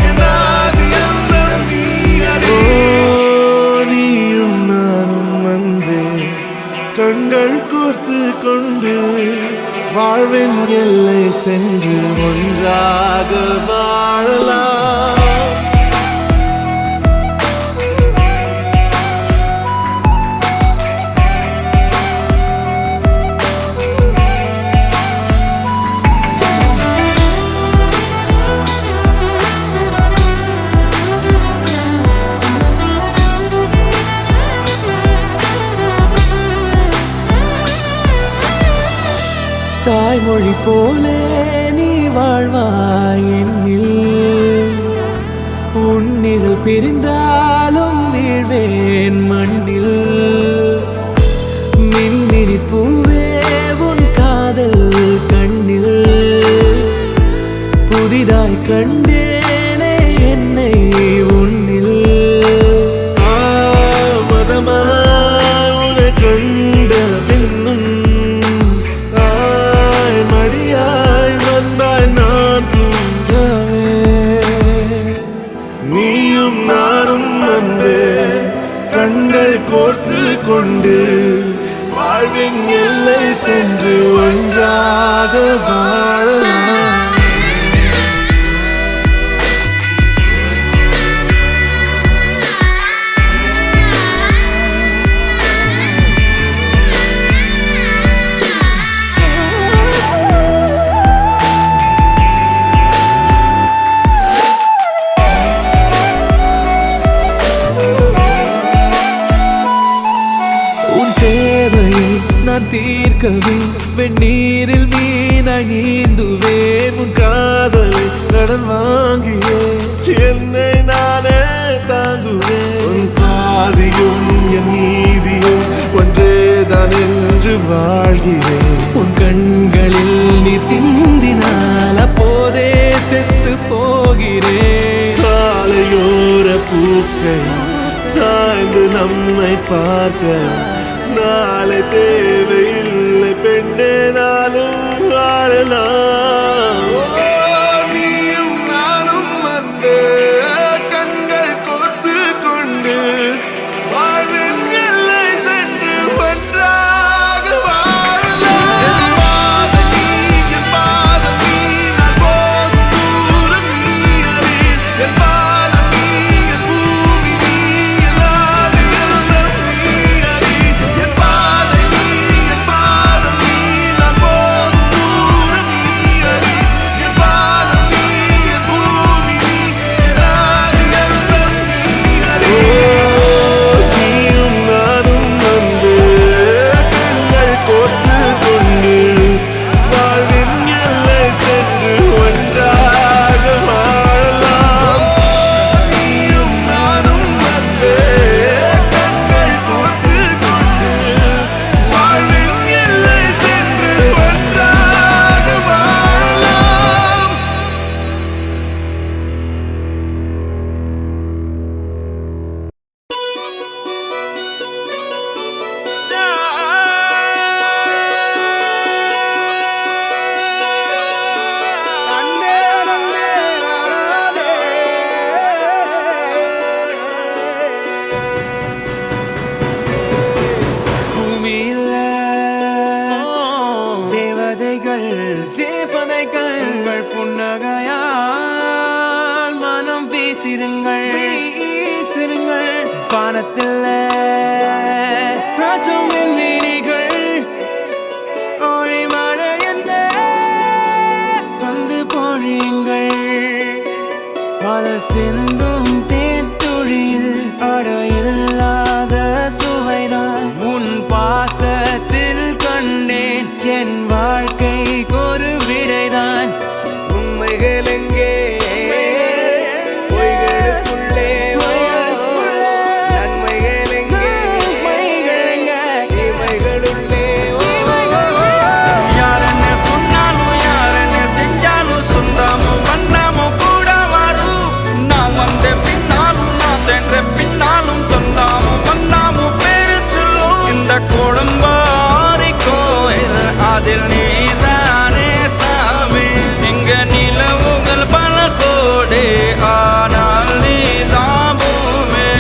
G: என் ஆதி எல்லாம் நீ அறி. நீயும் நானும் வந்தே கண்கள் கோர்த்து கொண்டு வாழ்வின் எல்லை சென்று ஒன்றாக வாழலாம். தாய்மொழி போலே நீ வாழ்வாய் என்னில். உன்னிகள் பிரிந்தாலும் வீழ்வேன் மண்ணில். மின்மினி பூவே உன் காதல் கண்ணில் புதிதாய் கண்டேனே என்னை உன்னில். மதமாய் உன்னை கண்ட பின்னும் மடியாய் வந்தாய் நான் தூங்கவே. நீயும் நானும் வந்து கண்கள் கோர்த்து கொண்டு வாழ்வின் எல்லை சென்று ஒன்றாக வாழலாம். நான் தீர்க்கவே வெந்நீரில் மீனாய் நீந்துவேன். உன் காதலை கடன் வாங்கியே என்னை நானே தாங்குவேன். உன் பாதியும் என் நீதியும் ஒன்றேதான் என்று வாழ்கிறேன். உன் கண்களில் நீர் சிந்தினால் அப்போதே செத்து போகிறேன். சாலையோர பூக்கள் சாய்ந்து நம்மை பார்க்க நாளை தேவையில்லை பெண்ணே, நாளும் வாழலாம். நீயும் நானும் வந்து கண்கள் கோர்த்து கொண்டு வாழ்வின் எல்லை சென்று ஒன்றாக வாழலாம். என் பாதம் நீ, என் பாதம் நீ, நான் போகும் தூரம் நீ அறி. என் பாதம் நீ, என் பூமி நீ, என் ஆதி எல்லாம் நீ அறி. என் பாதம் நீ, என் பாதம் நீ,
D: காதல் சிந்தும் தேத்துழியில் அடையில்லாத சுவைதான் உன் பாசத்தில் கண்டேன் என் வாழ்க்கைக்கு ஒரு விடைதான் உண்மைகள் எங்கே பொய்களுக்குள்ளே நன்மைகள் எங்கே இமைகளுள்ளே
G: யாரன்னு சொன்னாலும் யாரன்னு செஞ்சாலும் சொந்தமும் வண்ணமும் கூட வரும் நான் வந்த பின்னாலும் நான் சென்ற பின்னாலும் சொந்தமும் வண்ணமும் பேரு சொல்லும் இந்த கொடும்பாரி கோயில் அதில் நீதானே சாமி இங்க நிலவுகள் பல கோடி ஆனால் நீதான் பூமி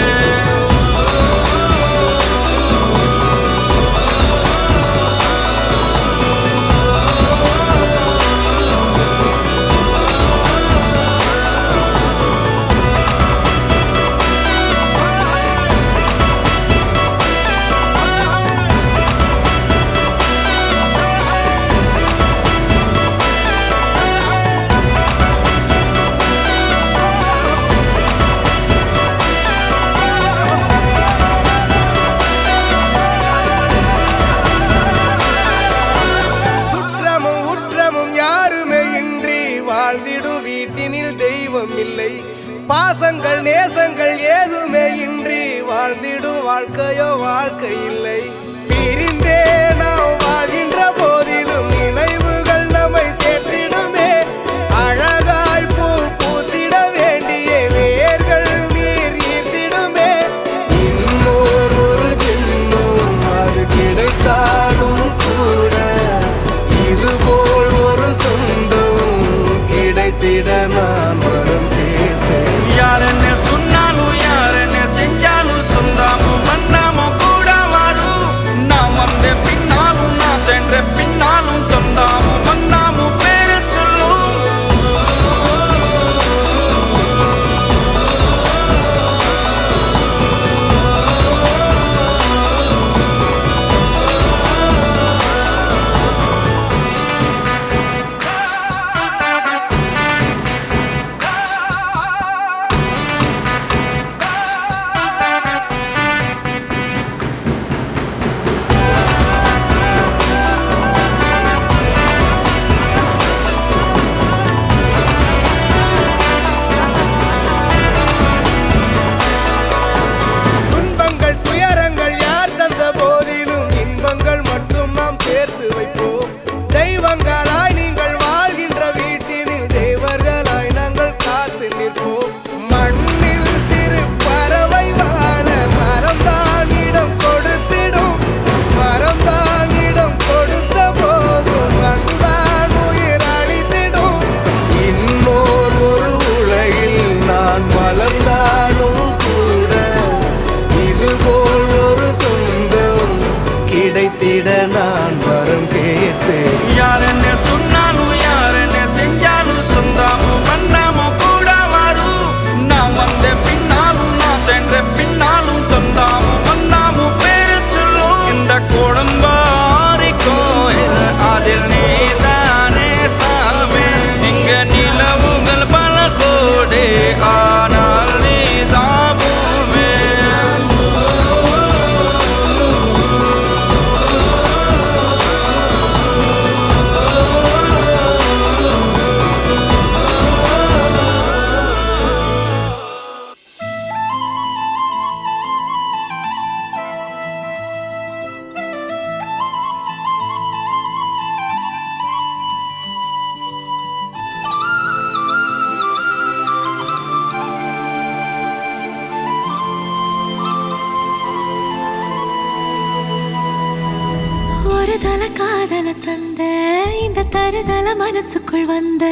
D: சுற்றமும் உற்றமும் யாருமே இன்றி வாழ்ந்திடும் வீட்டினில் தெய்வம் இல்லை பாசங்கள் நேசங்கள் ஏதுமே இன்றி வாழ்ந்திடும் வாழ்க்கையோ வாழ்க்கை இல்லை பிரிந்தே நாம் வாழ்கின்ற போதிலும் நினைவுகள் நம்மை சேர்த்திடுமே அழகாய் பூ பூத்திட வேண்டிய வேர்கள் நீர் ஈர்த்திடுமே இன்னொரு ஜென்மம் அது கிடைத்தாலும் கூட இதுபோல் ஒரு சொந்தம் கிடைத்திட நான் வரம் கேட்டேன்
G: யாரன்னு சொன்னாலும் யாரன்னு செஞ்சாலும் சொந்தமும் வண்ணமும் கூட வரும் நான் வந்த பின்னாலும் நான் சென்ற பின்னாலும் சொந்தமும் வண்ணமும் பேரு சொல்லும்
D: துன்பங்கள் துயரங்கள் யார் தந்த போதிலும் இன்பங்கள் மட்டும் நாம் சேர்த்து வைப்போம் தெய்வங்களாய் நீங்கள் வாழ்கின்ற வீட்டினில் தேவர்களாய் நாங்கள் காத்து நிற்போம் மண்ணில் சிறு பறவை வாழ மரம்தான் இடம் கொடுத்திடும் மரம்தான் இடம் கொடுத்த போதும் மண்தான் உயிர் அளித்திடும் இன்னொரு ஒரு உலகில் நான் வளர்ந்தாலும் கூட இதுபோல் ஒரு சொந்தம் கிடைத்திட நான் வரம் கேட்பேன்
G: யாரன்னு சொன்னாலும் யாரன்னு செஞ்சாலும் சொந்தமும் வண்ணமும் கூட வரும் நான் வந்த பின்னாலும் நான் சென்ற பின்னாலும் சொந்தமும் வண்ணமும் பேரு சொல்லும் இந்த கொடும்பாரி கோயில் அதில் நீதானே சாமி இங்க நிலவுகள் பல கோடி ஆனால் நீதான் பூமி
H: ஒரு தல காதல தந்த இந்த தருதல மனசுக்குள் வந்த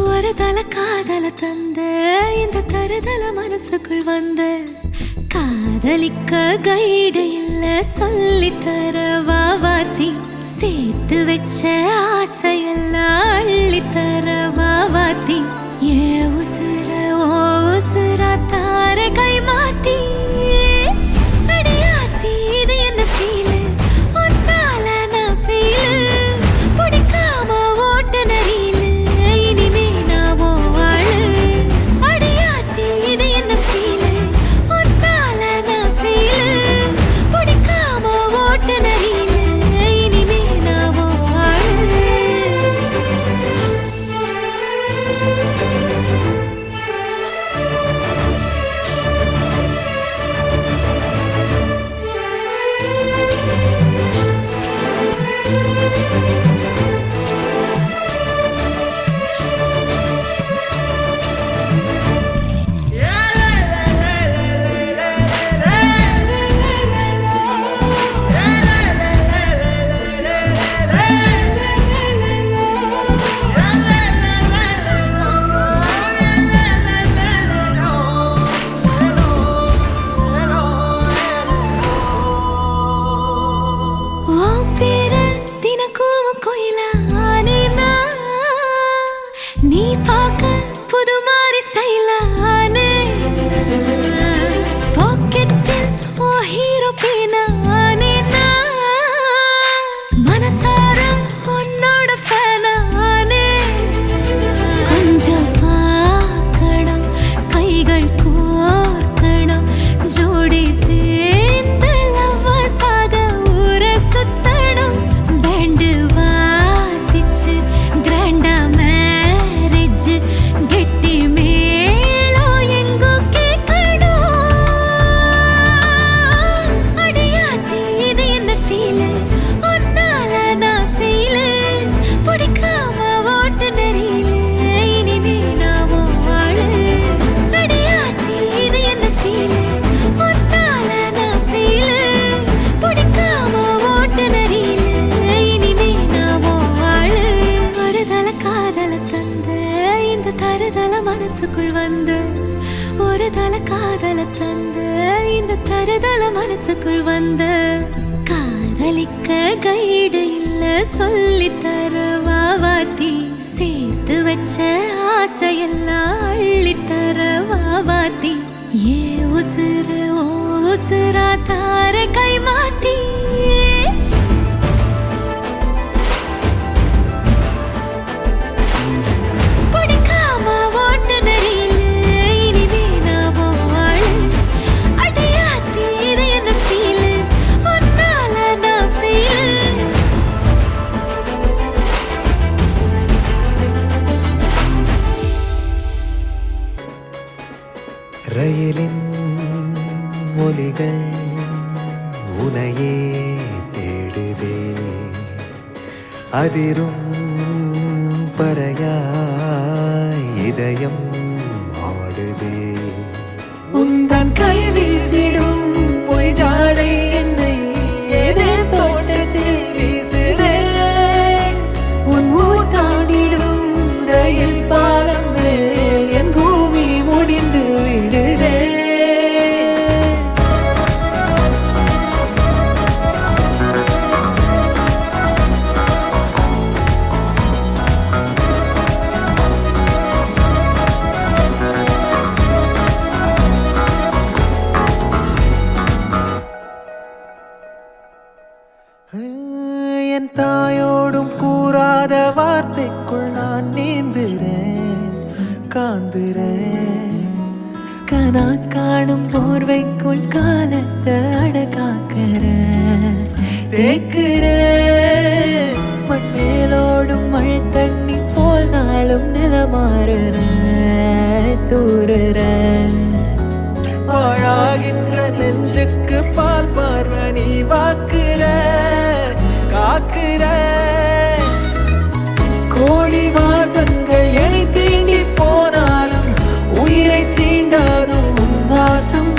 H: ஒரு தல காதல தந்த இந்த தருதல மனசுக்குள் வந்த காதலிக்க கைடு இல்ல சொல்லித்தர வாவாத்தி சேர்த்து வச்ச ஆசையெல்லாம் அள்ளித்தர வாவாத்தி ஏ உசுர ஓ உசுரா தார கை மாத்தி அடியாத்தி இது என்ன ஃபீலு ஒத்தால நான் ஃபீலு பிடிக்காம ஓட்ட நரீலு இனிமே நான் ஓ ஆளு அடியா நீ பார்க்க புது மாதிரி ஸ்டைலானே பாக்கெட்டில் ஓ ஹீரோ பேனானே மனசார உன்னோட ஃபேனானே கொஞ்சம் பார்க்கணும் கைகள் கோர்க்கணும் ஜோடி சேர்ந்து லவ்வசாக ஊர சுத்தணும் பேண்டு வாசிச்சு கிராண்டா கெட்டி மேளம் எங்கோ கேட்கணும் அடியாத்தி இது என்ன ஃபீலு ஒன்னால நான் ஃபீலு பிடிக்காம ஓட்டு நெறியில இனிமே நான் வாழு அடியாத்தி இது என்ன ஃபீலு ஒன்னால நான் ஃபீலு பிடிக்காம ஓட்டு நெறியில இனிமே நான் வாழு ஒரு தல காதல தந்த இந்த தருதல மனசுக்குள் வந்து ஒரு தல காதல தந்த இந்த தருதல மனசுக்குள் வந்து காதலிக்க கைடு இல்ல சொல்லி தர வாவாத்தி சேர்த்து வச்ச ஆசையெல்லாம் அள்ளி தர வாவாத்தி ஏ உசுறு ஓ உசுரா தார கை மாத்தி
D: ரயிலின் ஒலிகள் உனையே தேடுதே அதிரும் பறையாய் இதயம் ஆடுதே உந்தன் கை வீசிடும் பொய் ஜாடை என்னை ஏதே தோட்டத்தில் வீசுதே உன் ஊர் தாண்டிடும் ரயில் பாலம் மேல் என் பூமி முடிந்து விடுதே என் தாயோடும் கூறாத வார்த்தைக்குள் நான் நீந்துறேன் காந்துறேன் கனா காணும் போர்வைக்குள் காலத்தை அடகாக்கிற தேக்குற மண்ணேலோடும் மழை தண்ணி போல் நாளும் நிலமாறுற தூறுற பாழாகின்ற நெஞ்சுக்கு பால் பார்வ நீ வாக்குற காக்குற கோடி வாசங்கள் என்னை தீண்டி போனாலும் உயிரை தீண்டாதும் உன் வாசம்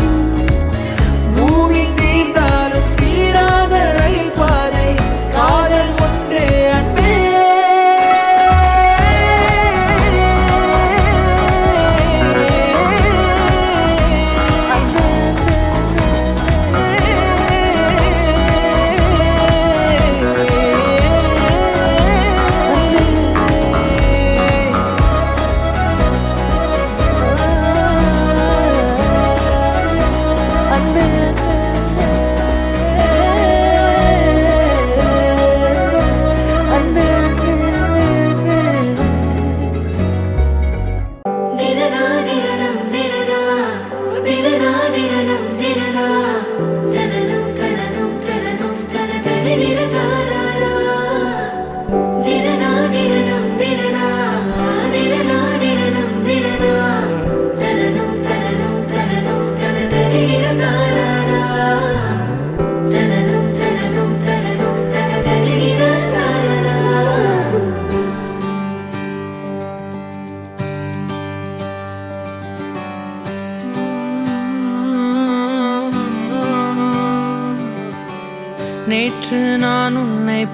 D: பூமி தீர்ந்தாலும் தீராத ரயில் பாதை காதல் ஒன்றே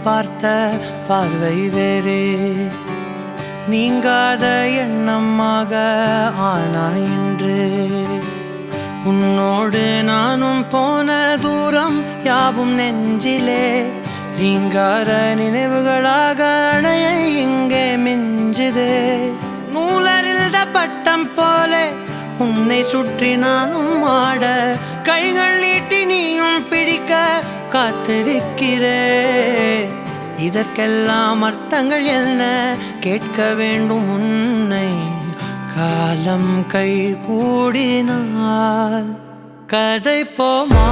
D: பார்த்த பார்வை வேறே நீங்காத எண்ணமாக ஆனாய் இன்று உன்னோடு நானும் போன தூரம் யாவும் நெஞ்சிலே ரீங்கார நினைவுகளாக அணைய இங்கே மிஞ்சுதே நூலறிந்த பட்டம் போல உன்னை சுற்றி நானும் ஆட கைகள் நீட்டி நீயும் பிடிக்க காத்திருக்கிறே இதற்கெல்லாம் அர்த்தங்கள் என்ன கேட்க வேண்டும் உன்னை காலம் கை கூடினால் கதை போமா